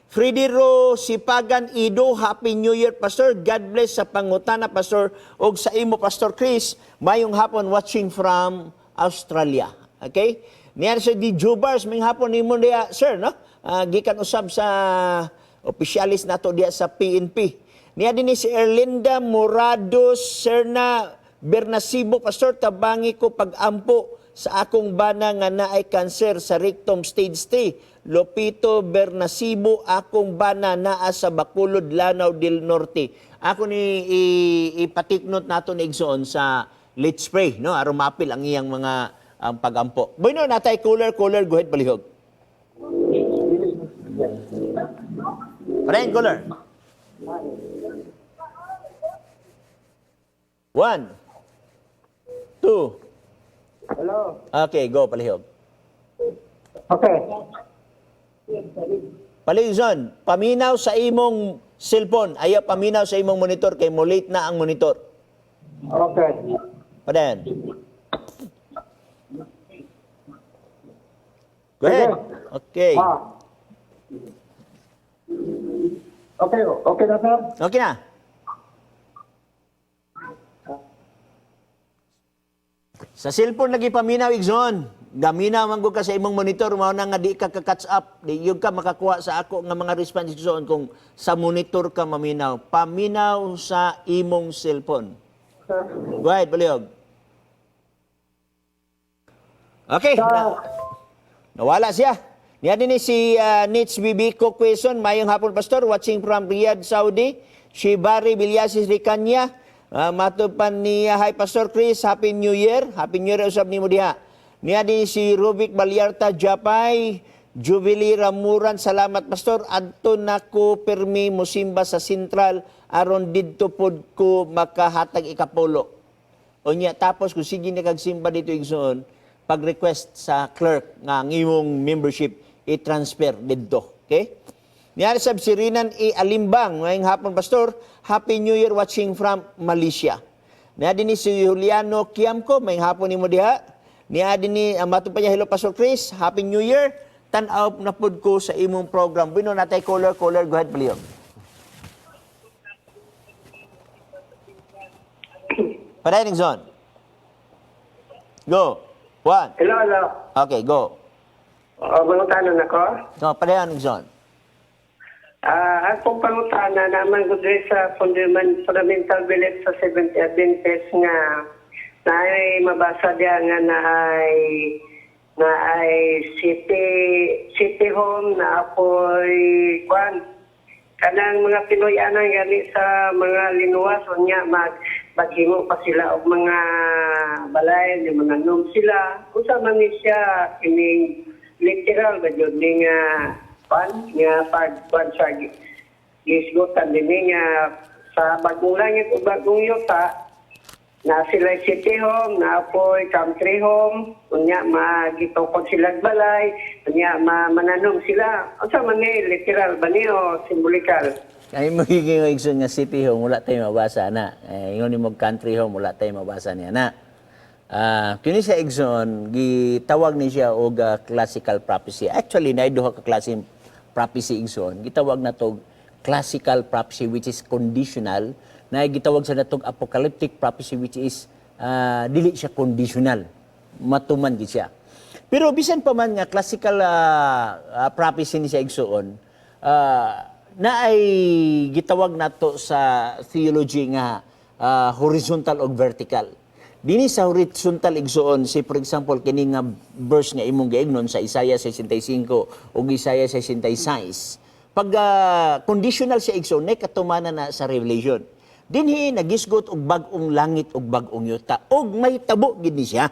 Fridiro Sipagan Ido, Happy New Year, Pastor. God bless sa pangutana, Pastor. Og sa imo, Pastor Chris, mayong hapon, watching from Australia. Okay? Niyan sa di Jubars, may hapon ni mo diya, sir, no? Gikan usab sa opisyalis nato diya sa PNP. Niya din si Erlinda Morados, Serna Bernasibo, Pastor, tabangi ko pag-ampo sa akong bana nga naay kanser sa rectum stage 3. Lopito Bernasibo, akong bana naa sa Bacolod, Lanao del Norte. Ako ni ipatiknot nato ni Igsoon sa let's pray, no? Aron mapil ang iyang mga pag-ampo. Bueno, natay cooler, go ahead, palihog. Parayin, cooler. 1, 2. Hello. Okay, go, palihog. Okay. Palihog, paminaw sa imong cellphone. Ayaw paminaw sa imong monitor kay mo late na ang monitor. Okay. Parayin. Go ahead. Okay. Okay, okay na sir? Okay na. Sa cellphone lagi paminaw, Igson. Gaminaw man ka sa imong monitor, mao na nga di ka catch up. Di yun ka makakuha sa ako nga mga response, Igson, kung sa monitor ka maminaw. Paminaw sa imong cellphone. Sir. Go ahead, palihog. Okay. Nawala siya. Niya din si Nits Bibi Kokweson, mayong hapon, Pastor, watching from Riyadh, Saudi. Shibari Vilyasis Ricanya, matupan niya, hi Pastor Chris, Happy New Year. Happy New Year, usab ni mo diha. Niya din si Rubik Balyarta Japay, Jubilee Ramuran, salamat Pastor. Adto na ko permi musimba sa Central, aron didto pod ko makahatag ikapulo. O niya, tapos kung sige na kagsimba dito, Igsoon, pag-request sa clerk nga ang imong membership i-transfer dito. Okay? Niyari sab si Rinan E. Alimbang, ngayong hapon, Pastor, Happy New Year watching from Malaysia. Niya din si Juliano Kiamco, ngayong hapon ni mo diha. Niya din ni, matong pa niya, hello Pastor Chris, Happy New Year. Tan-aw na pod ko sa imong program. Bino natay caller, go ahead, palihog. Padayon, Zone. Go. 1. Hello, hello. Okay, go. Pangutanan ako. No, padayon, Zone. Akong pangutana naman gud sa fundamental belief sa Seventh Adventist nga na ay mabasa diya nga na ay city home na apoy kwan kanang mga Pinoy anang gali sa mga linuwas unya maghimo pa sila og mga balay di mga nom sila usa man ni siya kining literal ba jud ni nga pan nga pag sa gisgotan din nga sa bagong langit ug bagong yuta na sila city home, na apoy country home, unya magitungkod sila balay, unya mananom sila. O sa man ni literal ba niyo simbolikal? Ay magiging Igsoon nga city home, wala tayo mabasa na. Ingon mo country home, wala tayo mabasa niya na. Kini sa Igsoon, gitawag ni siya og classical prophecy. Actually, naidduha ka klase prophecy Igsoon. Gitawag na to classical prophecy which is conditional, na gitawag sa natong apocalyptic prophecy which is dili siya conditional. Matuman gid siya. Pero bisan pa man nga classical prophecy ni siya Igsoon, na ay gitawag nato sa theology nga horizontal o vertical. Dini sa horizontal Igsoon, say for example kini nga verse nga imong giignon sa Isaiah 65 o Isaiah 66. Pag conditional siya Igsoon, nay katumana na sa Revelation. Dinhi nagisgot og bag-ong langit ug bag-ong yuta og may tabo gid ni siya.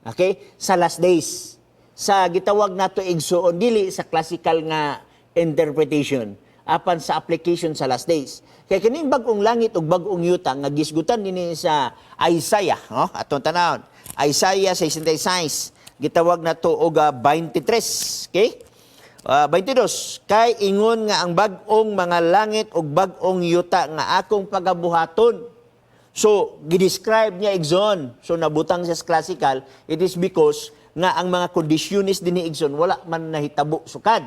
Okay? Sa last days. sa gitawag nato igsuon dili sa classical nga interpretation apan sa application sa last days. Kay kining bag-ong langit ug bag-ong yuta nga gisgutan dinhi sa Isaiah, no? Atong tanawon. Isaiah 66 gitawag nato og 23, okay? 22, kay ingon nga ang bag-ong mga langit ug bag-ong yuta nga akong pagabuhaton. So, gidescribe niya igsoon. So, nabutang siya sa classical, it is because nga ang mga kondisyonis din ni igsoon, wala man nahitabo sukad.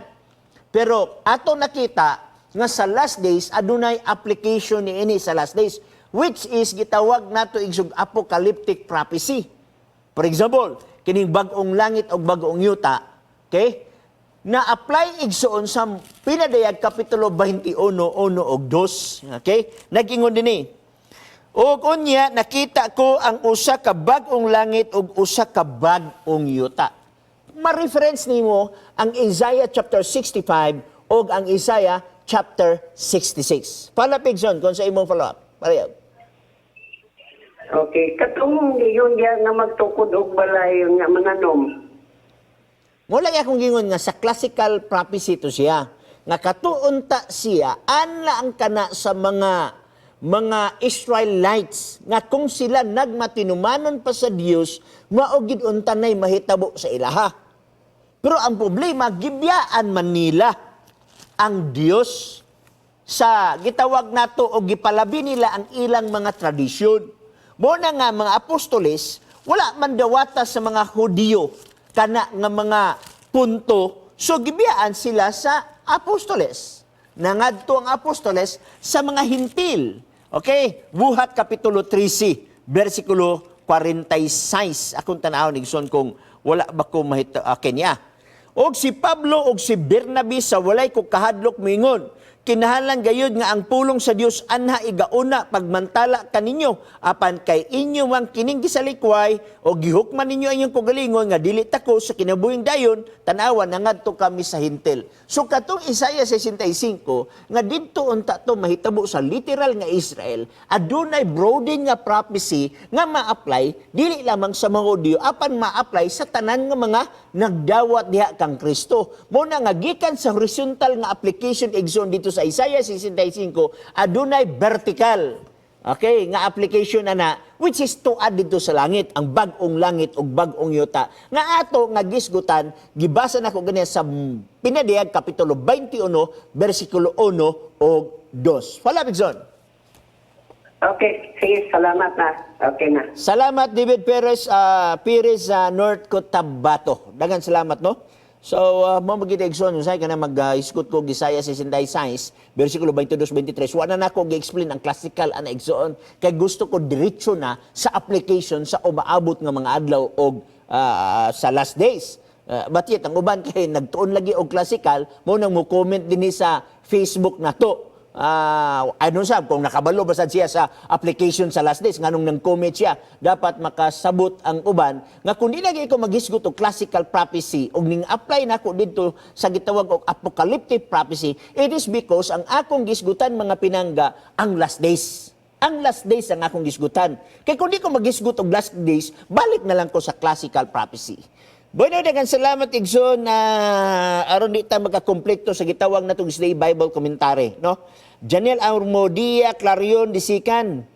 Pero, ato nakita nga sa last days, adunay application ni ini sa last days, which is gitawag nato igsog apocalyptic prophecy. For example, kining bag-ong langit o bag-ong yuta, okay? Na-apply igsoon sa Pinadayag Kapitulo 21, 1 og 2. Okay? Nag-ingon din eh. O unya, nakita ko ang usa ka bag-ong langit ug usa ka bag-ong yuta. Ma-reference nimo ang Isaiah chapter 65 ug ang Isaiah chapter 66. Palapig son kung sa imong follow-up. Parehab. Okay, katong yun nga magtukod og balay nga mananom. Mula akong gingon nga sa classical prophecy to siya. Nga katuunta siya, anla ang kana sa mga Israelites nga kung sila nagmatinumanon pa sa Dios, maugid untanay mahitabo sa ilaha. Pero ang problema, gibyaan man nila ang Dios sa gitawag nato o gipalabi nila ang ilang mga tradisyon. Muna nga mga apostoles, wala man dawata sa mga Hudiyo kana nga mga punto, so gibiyaan sila sa apostoles. Nangadto ang apostoles sa mga hintil. Okay? Buhat Kapitulo 13, versikulo 46. Akong tanawon igsoon kung wala ba ko kanya. Og si Pablo og si Bernabe sa walay ko kahadlok mingon, kinahanglan gayud nga ang pulong sa Dios anha igauna pagmantala kaninyo apan kay inyo mang kining gisalikway o gihukman ninyo inyong kugalingon nga dili tako sa kinabuhing dayon tan-awan na ngadto kami sa hintil. So katong Isaiah 65 nga didto unta to mahitabo sa literal nga Israel, adunay broadening nga prophecy nga ma-apply dili lamang sa mga Hudiyo apan ma-apply sa tanan nga mga nagdawat diha kang Kristo. Muna nga gikan sa horizontal nga application igsoon dito sa Isaiah 65, adunay vertical, okay, nga application ana, which is tuad dito sa langit, ang bag-ong langit o bag-ong yuta. Nga ato, nga gisgutan, gibasa na ko ganyan sa Pinadayag Kapitulo 21, versikulo 1 o 2. Wala, Bigson. Okay, sige, salamat na. Okay na. Salamat, David Perez, Perez North Cotabato. Dagan salamat, no? So, mo magiging usay ka na mag-iskot ko Isaiah 66, versikulo 22-23. Wala na ako gi-explain ang classical ana igsoon. Kay gusto ko diretso na sa application sa umaabot nga mga adlaw og sa last days. But yet, ang uban kay nagtuon lagi og classical, mo nang mo comment din sa Facebook na to. Ano sab kung nakabalo basad siya sa application sa last days nganong nang comment siya, dapat makasabot ang uban nga kun di lagi ko magisgot og classical prophecy og ning apply nako didto sa gitawag og apocalyptic prophecy, it is because ang akong gisgutan mga pinangga ang last days. Ang last days ang akong gisgutan. Kay kung di ko magisgot og last days, balik na lang ko sa classical prophecy. Bueno, dagan salamat igsoon na aron di ta magkakomplekto sa gitawag natong Slay Bible Commentary, no? Janelle Armodia Clarion Disikan,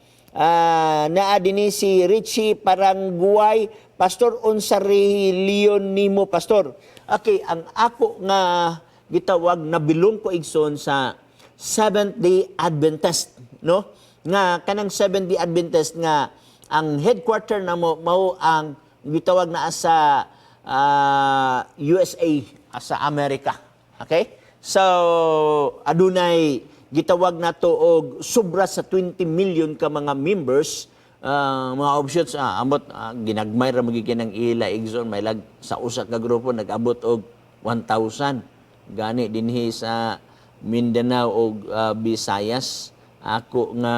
naa dinhi si Richie Parangguay, Pastor Unsari Leon Nimo, Pastor. Okay, ang ako nga gitawag nabilong ko igsoon sa Seventh-day Adventist, no? Nga kanang Seventh-day Adventist nga ang headquarter na mo mao ang gitawag na sa USA, sa Amerika. Okay? So, adunay gitawag na to og sobra sa 20 million ka mga members, mga offshoots, amot ginagmay ra magiging ng ila igsoon may lag sa usa ka grupo nag-abot og 1,000 gani dinhi sa Mindanao og Visayas. Ako nga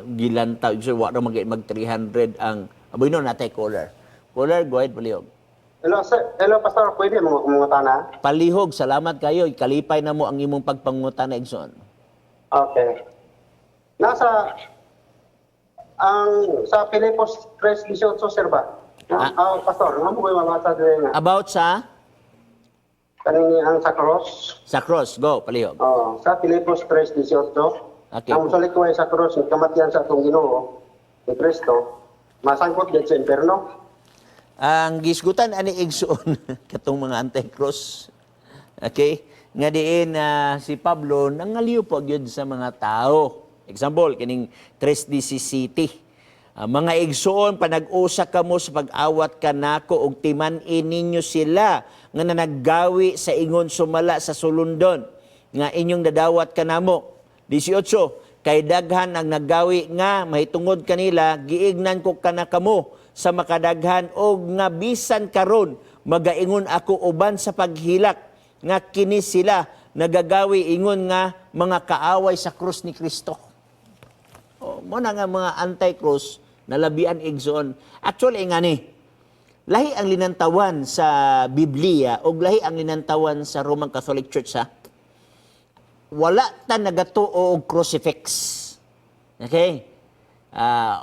gilantaw igsoon wa ra mag 300 ang aboy no natay caller. Caller, go ahead palihog. Hello, sir. Hello, Pastor. Pwede mga na? Palihog, salamat kayo. Kalipay na mo ang imong pagpangutana igsoon. Okay. Sa Filipos 3:18, sir ba? Pastor, nga mo ko yung mabasa din nga. About sa kanini ang sa cross. Sa cross, go, palihog. Sa Filipos 3:18. Okay. Ang salikuay sa cross ng kamatian sa atong Ginoo ni Kristo, masangkot gid sa impierno. Ang gisgutan ani igsoon katong mga anti-cross. Okay? Nga diin si Pablo nangaliw po gyud sa mga tao. Example kining 3:17. Mga igsoon panag-usa kamo sa pag-awat kanako og timan-in ninyo sila nga nanaggawi sa ingon sumala sa sulundon nga inyong dadawat kanamo. 18, kay daghan ang naggawi nga mahitungod kanila, giignan ko kanakamo sa makadaghan og nga bisan karon magaingon ako uban sa paghilak nga kini sila nagagawi ingon nga mga kaaway sa krus ni Kristo. Mo na nga mga anti-cross na labian igsoon. Actually nga ni lahi ang linantawan sa Biblia o lahi ang linantawan sa Roman Catholic Church ha. Wala ta nagatuo og crucifix. Okay?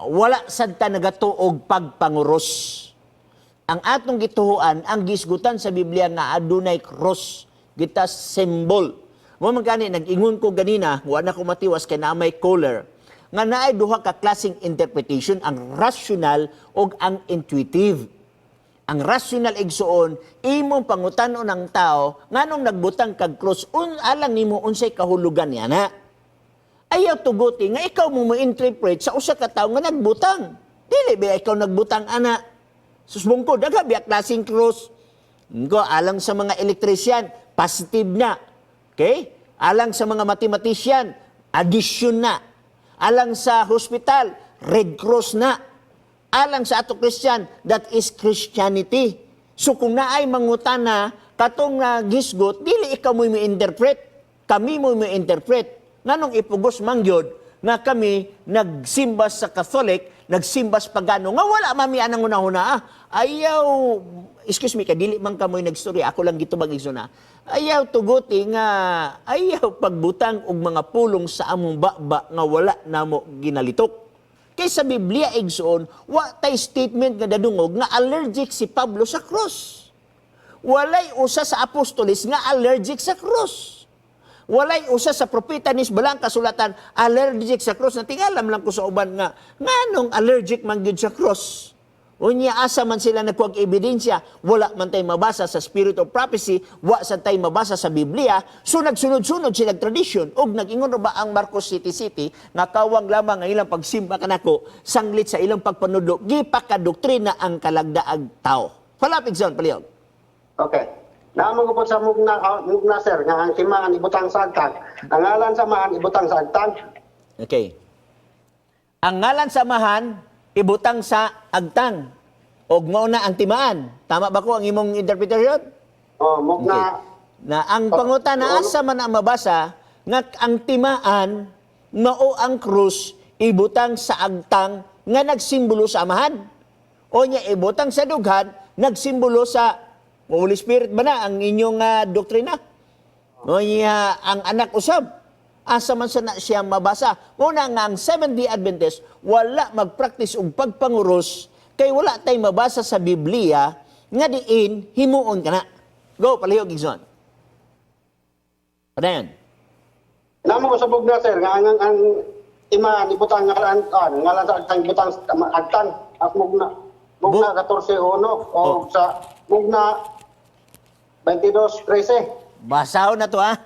Wala sad ta nagatuo og pagpanguros. Ang atong gituhuan, ang gisgutan sa Biblia nga adunay cross, gita symbol. Mo man gani nag-ingon ko ganina, wa na ko matiwas kay na may color, nga naay duha ka klaseng interpretation, ang rational ug ang intuitive. Ang rational igsuon, imong pangutanon ng tao, nganong nagbutang kag cross, alang nimo unsay kahulugan niya na. Ayaw tuguti nga ikaw mo interpret sa usa ka tawo nga nagbutang. Dili ba ikaw nagbutang ana? Susbong ko, daga biya klaseng cross. Ngo, alang sa mga elektrisyan, positive na. Okay? Alang sa mga mathematician, addition na. Alang sa hospital, Red Cross na. Alang sa ato Christian, that is Christianity. So kung naay mangutana, katong gisgot, dili ikaw mo interpret, kami mo interpret. Nganong ipugos mangyod nga kami nagsimba sa Catholic, nagsimba sa pagano, nga wala mami anang una-una. Ayaw, excuse me, kadili man kamoy nagstorya, ako lang gito mag-igsuna. Ayaw tuguti nga, ayaw pagbutang og mga pulong sa among baba nga wala namo ginalitok. Kay sa Biblia igsoon, wa tay statement nga dadungog nga allergic si Pablo sa cross. Walay usa sa apostolis nga allergic sa cross. Walay usa sa propeta nis balang kasulatan allergic sa cross. Natingalam lang ko sa uban nga nganong allergic man gyud sa cross. Unya asa man sila nagkuwag ebidensya, wala man tay mabasa sa Spirit of Prophecy, wa sa tay mabasa sa Biblia, so nagsunod-sunod silang tradisyon. Og nag-ingon ba ang Marcos City nga kawang lamang ang ilang pagsimba kanako, sanglit sa ilang pagpanudo, gipakadoktrina ang kalagdaag tao. Palapig zon, palihog. Okay. Naamang ko po sa mugna sir, nga ang timaan ibutang sa agtang. Ang ngalan sa maan ibutang sa agtang. Okay. Ang ngalan samahan, ibutang sa agtang. Og mao na ang timaan. Tama ba ko ang imong interpretation? Mugna. Na ang pangutana asa man ang mabasa nga ang timaan mao ang krus ibutang sa agtang nga nagsimbolo sa amahan. O nya ibutang sa dughan nagsimbolo sa Holy Spirit ba na ang inyong doktrina? O nya ang anak usab asa man sa na siya mabasa. Una nga ang Seventh-day Adventist wala magpractice og pagpanguros kay wala tay mabasa sa Biblia nga diin himuon kana. Go palihog igsoon. Padayon. Naamang ko sa mugna sir, nga ang timaan ibutang ngalan sa agtang ibutang sa agtang at mugna 14:1 o sa mugna 22:13. Basahon na to ha.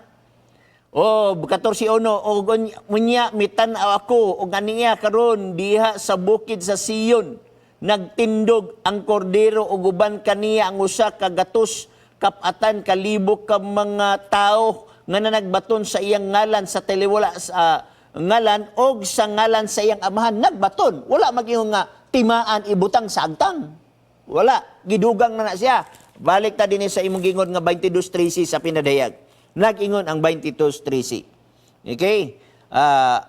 O 14:1 o munya mitan-aw ako og aniya karon diha sa bukid sa Sion nagtindog ang kordero ug uban kaniya ang usa ka gatos kapatan kalibo ka mga tao nga nanagbaton sa iyang ngalan sa taliwala sa ngalan og sa ngalan sa iyang amahan nagbaton. Wala maging nga timaan ibutang sa agtang. Wala, gidugang na siya. Balik ta din sa imong gingon nga 22:13 sa pinadayag. Nag-ingon ang 22:13. Okay?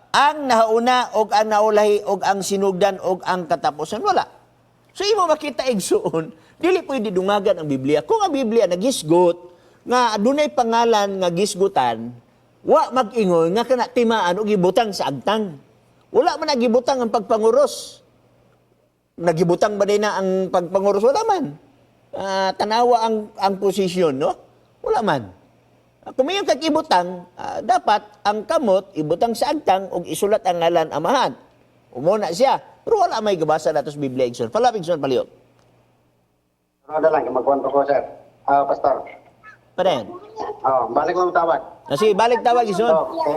Ang nahauna og ang naulahi og ang sinugdan og ang katapusan wala. So imo makita igsuon, dili pwede dungagan ang Biblia. Kung ang Biblia nagisgot nga adunay pangalan nga gisgutan, wa mag-ingon nga kana timaan og gibutang sa agtang. Wala man nagibutang ang pagpanguros. Nagibutang ba din na ang pagpanguros wala man. Tanawa ang posisyon, no? Wala man. Kung may kag-ibutang, dapat ang kamot ibutang sa agtang ug isulat ang ngalan amahan. Umuna siya. Pero wala may gabasa nato sa Biblia igsoon. Palapig son palihog. Ano lang, magkwento ko, sir. Pastor. Parehan. Balik lang tawag. Sige, balik tawag igsoon.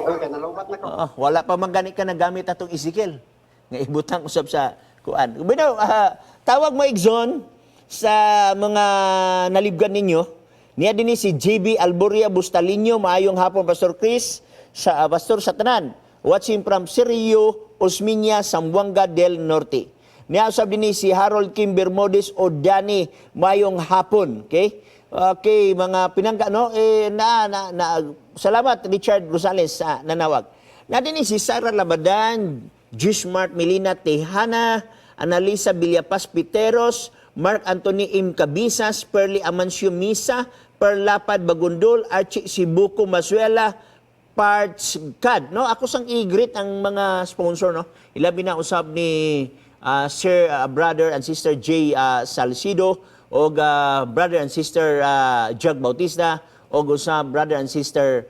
Okay, nalubat na ko. Wala pa man gani ka nagamit atong Ezekiel. Nga ibutang usab sa kuan. Bino, tawag mo igsoon sa mga nalibgan ninyo. Niya din si JB Alboria Bustalinho, maayong hapon Pastor Chris, sa Pastor Satanan. Watching from Sirio, Osminia, Zamboanga del Norte. Niya usab din si Harold Kim Bermudez o Dani, maayong hapon. Okay? Okay, mga pinangga, no? Salamat, Richard Rosales, sa nanawag. Na din si Sarah Labadan, Gismart Melina Tejana, Analisa Villapas Piteros, Mark Anthony M. Cabisas, Perly Amancio Misa, Perlapad Bagundol, Archie Sibuco Masuela, Parts CAD. No? Ako sang i-greet ang mga sponsor. No? Ilabi na usab ni Sir Brother and Sister J. Salcido, o Brother and Sister Jug Bautista, o usab Brother and Sister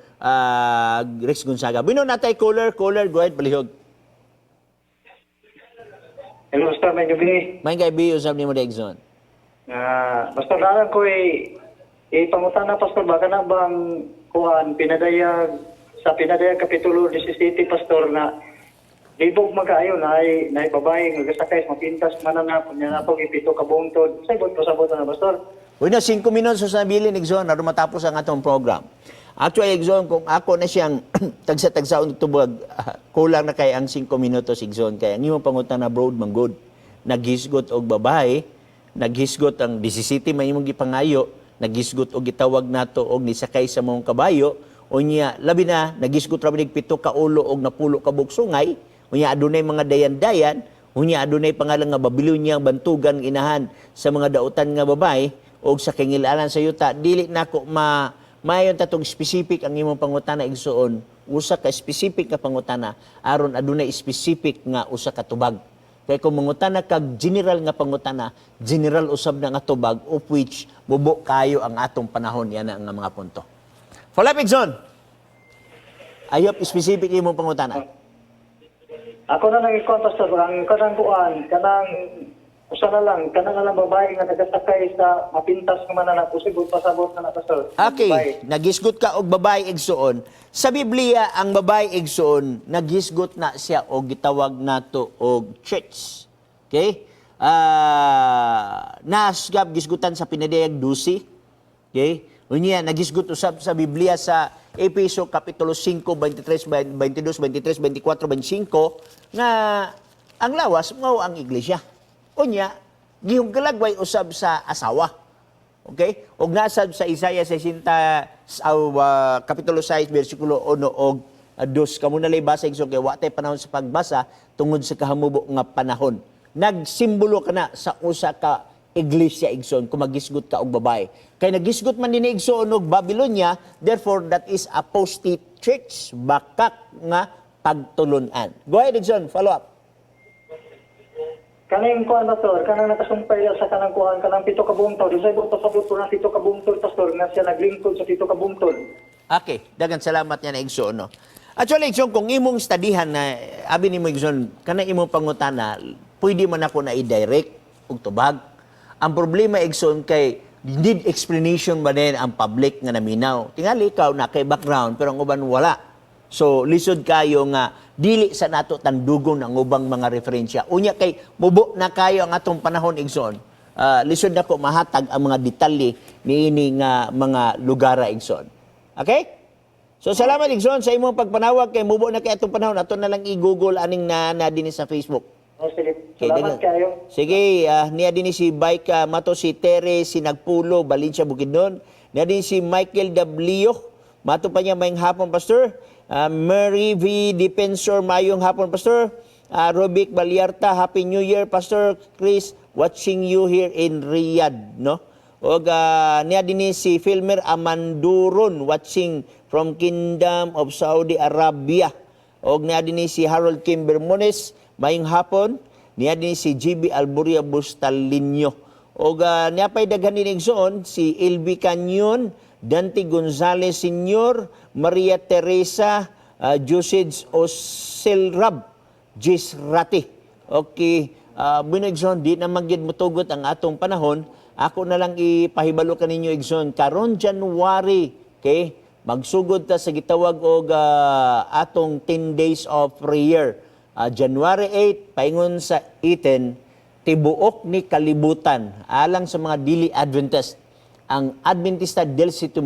Rex Gonzaga. Bino natay caller, go ahead, palihog. Hello, Pastor, may gabi. May kaibi, usab ni mo Dexon. Pastor, nalang ko pangutan na, Pastor, baka na bang kuhan, sa pinadayag Kapitulo 17, Pastor, na libog magkaayo na ay babae, nagasakay, mapintas, mananap, niya na po, ipito kabungtod. Sabot na, Pastor. Uy na, 5 minutos sa nabili, Exxon, na matapos ang atong program. Actually, Exxon, kung ako na siyang tagsa-tagsaon tubag, kulang na kay ang 5 minutos, Exxon. Kaya ang iyong pangutan na broad manggod, naghisgot og babae, naghisgot ang 17 may imong gipangayo, naghisgot og gitawag nato og nisakay sa mong kabayo, o niya, labi na, naghisgot rabi nig 7 ka ulo og napulo ka buksungay, o niya, adunay mga dayan-dayan, o niya, adunay pangalan nga Babilonyang bantugan inahan sa mga dautan nga babae, o sa kingilalan sa yuta, dili nako mayon tatong specific ang imong pangutana igsuon, usa ka specific nga pangutana aron adunay specific nga usa ka tubag. Kay kung mangutana kag general nga pangutana, general usab na nga tubag of which bubo kayo ang atong panahon yan ang mga punto. Follow up, Exxon. I hope specific imong pangutana. Ako na lang ikon, Pastor, ang kanang kuhan, kanang babae nga nagasakay sa mapintas nga mananap, usibot pasabot na, Pastor. Okay, Babae. naghisgot ka og babae igsuon. Sa Biblia, ang babae igsuon, naghisgot na siya og gitawag nato og church. Okay? Nasgab gisgutan sa pinadayag 12. Okay? Unya, naghisgot usab sa Biblia sa Efeso Kapitulo 5, 23, 22, 23, 24, 25, nga ang lawas, mao ang iglesia. Unya, gihuggalagway usab sa asawa. Okay? Og nasab sa Isaiah 60 kapitulo 6 bersikulo 1 og 2 kamo na lay basa igsoon kay wa tay panahon sa pagbasa tungod sa kahamubo nga panahon. Nagsimbolo kana sa usa ka iglesia igsoon kung magisgot ka og babae. Kay nagisgot man dinhi igsoon og Babylonia, therefore that is apostate church, bakak nga pagtulunan. Go ahead, Igsoon, follow up. Kanang kuhan, Pastor, kanang nakasumpay sa kanang kuhan, kanang 7 ka bungtod. Usay mo pasabot ko ng 7 ka bungtod, Pastor, nga siya naglingkod sa 7 ka bungtod. Okay, dagan salamat niya na Igsoon. No? Actually, Igsoon, kung imong studihan na, abi ni mo Igsoon, kanang imong pangutana, pwede man ako na i-direct og tubag. Ang problema, Igsoon, kay need explanation ba din ang public nga naminaw. Tingali ikaw na kay background, pero ang uban wala. So, lisod kayo nga, dili sa nato tandugon ang ubang mga referensya. Unya kay, mubo na kayo ang atong panahon, Igsoon. Lisod na ko mahatag ang mga detalye ni ini nga mga lugara, Igsoon. Okay? So, salamat, Igsoon, sa imong pagpanawag kay mubo na kay atong panahon. Ato na lang i-google aning na din sa Facebook. Sige, Okay, salamat kayo. Sige, niya din si Baika Mato, si Tere, si Nagpulo, Valencia, Bukidnon. Niya din si Michael W. Mato pa niya mayong hapon, Pastor. Mary V. Defensor, mayong hapon, Pastor. Robic Balyarta, Happy New Year, Pastor. Chris, watching you here in Riyadh, no? O niya din si Filmer Amanduron, watching from Kingdom of Saudi Arabia. O niya din si Harold Kim Bermudez, mayong hapon. Niya din si GB Alboria Bustalinho. O niya pa'y daghan din Igsoon, si LB Canyon, Dante Gonzales Sr., Maria Teresa Josids Oselrab, Gisrati. Okay, Bueno Igsoon, di na magyud mutugot ang atong panahon. Ako na lang ipahibalo kaninyo Igsoon, karon January, okay, magsugod ta sa gitawag og atong 10 days of prayer. January 8, paingon sa 18, tibuok ni kalibutan alang sa mga dili Adventist. Ang Adventista del Sitio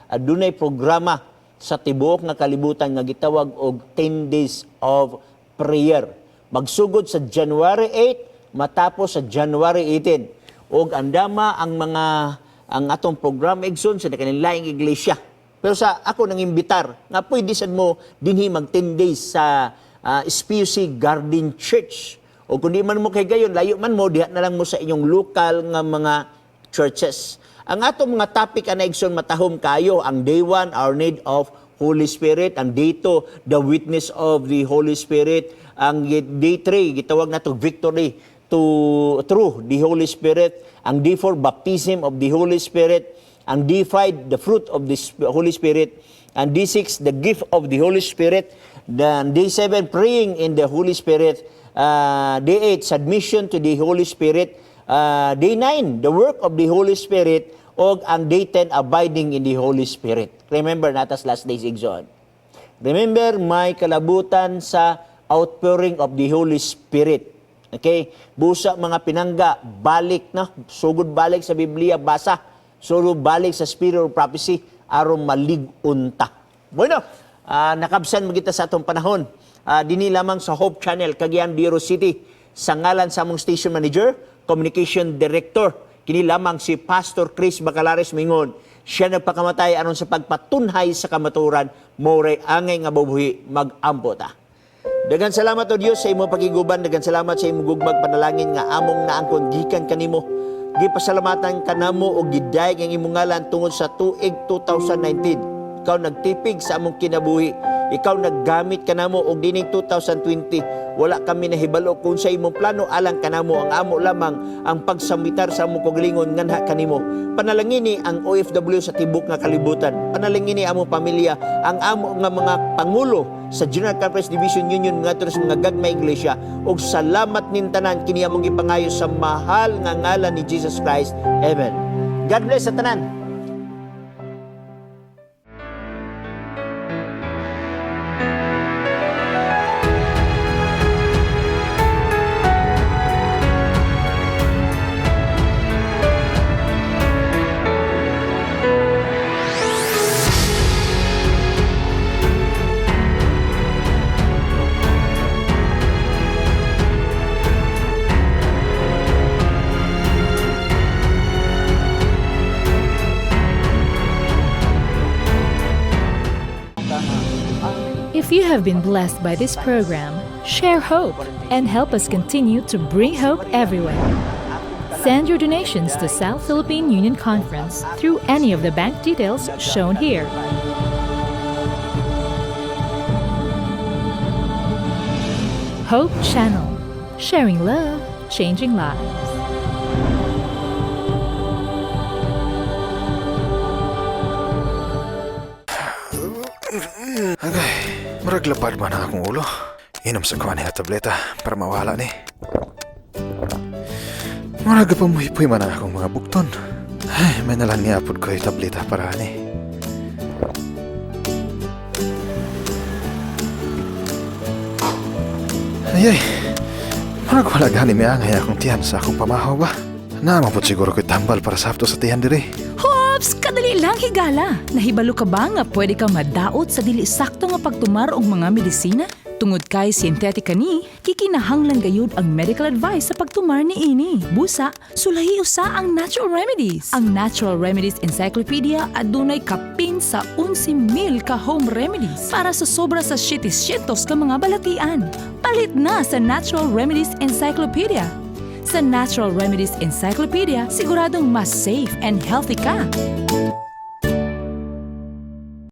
adunay programa sa tibuok nga kalibutan nga gitawag og 10 days of prayer. Magsugod sa January 8 matapos sa January 18. Og andama ang atong programa Igsoon sa kanilang iglesia. Pero sa ako nang imbitar nga pwede sad mo dinhi mag 10 days sa SPUC Garden Church. O kung di man mo kay gayon, layo man mo, diha na lang mo sa inyong lokal nga mga churches. Ang atong mga topic na Igsoon matahom kayo, ang Day 1, Our Need of Holy Spirit. Ang Day 2, The Witness of the Holy Spirit. Ang Day 3, gitawag na to Victory through the Holy Spirit. Ang Day 4, Baptism of the Holy Spirit. Ang Day 5, The Fruit of the Holy Spirit. Ang Day 6, The Gift of the Holy Spirit. Then Day 7, Praying in the Holy Spirit. Day 8, Submission to the Holy Spirit. Day 9, The Work of the Holy Spirit. O ang Day 10, Abiding in the Holy Spirit. Remember, natas last days Igsoon. Remember, may kalabutan sa outpouring of the Holy Spirit. Okay? Busa mga pinangga, balik na, sugod balik sa Biblia, basa. Sugod balik sa Spirit of Prophecy, aron malig-unta. Bueno, nakabsan magita sa atong panahon. Dini lamang sa Hope Channel, Cagayan de Oro City, sa ngalan sa among station manager, communication director, kini lamang si Pastor Chris Bacalares Mingon. Siya nagpakamatay aron sa pagpatunhay sa kamaturan, moray angay nga bubuhi mag-ampo ta. Dagan salamat o Dios sa imong pagiguban, dagan salamat sa imong gugmag panalangin nga among naangkon gikan kanimo. Gipasalamatan kanamo og gidayeg ang imong ngalan tungod sa tuig 2019. Ikaw nagtipig sa among kinabuhi. Ikaw naggamit kanamo og dining 2020. Wala kami nahibalo kung sa imong plano alang kanamo, ang amo lamang ang pagsamitar sa among kagalingon nganha kanimo. Panalangini ang OFW sa tibok nga kalibutan. Panalangini among pamilya, ang amo nga mga pangulo sa General Conference Division Union ngadto sa mga gagmay iglesia, og salamat nin tanan kini among gipangayo sa mahal nga ngalan ni Jesus Christ. Amen. God bless sa tanan. If you have been blessed by this program, share hope and help us continue to bring hope everywhere. Send your donations to South Philippine Union Conference through any of the bank details shown here. Hope Channel, sharing love, changing lives. Murag lapad man ang akong ulo. Inom sa kuha niya tableta para mawala ni. Murag pamuhipoy man ang akong mga bukton. Ay, may nalang niapod ko yung tableta para ni. Ay, murag wala gani may angay akong tiyan sa akong pamahaw ba? Naman po siguro ko'y tambal para sa hapto sa tiyan diri. Hops! Kadali lang higala. Nahibalo ka ba nga pwede kang madaot sa dili sakto nga pagtumar og mga medisina? Tungod kay sintetika ni, kikinahanglan gayud ang medical advice sa pagtumar ni ini. Busa, sulahi usa ang Natural Remedies. Ang Natural Remedies Encyclopedia adunay kapin sa 11,000 ka home remedies para sa sobra sa 700 ka mga balatian. Palit na sa Natural Remedies Encyclopedia. Sa Natural Remedies Encyclopedia, siguradong mas safe and healthy ka.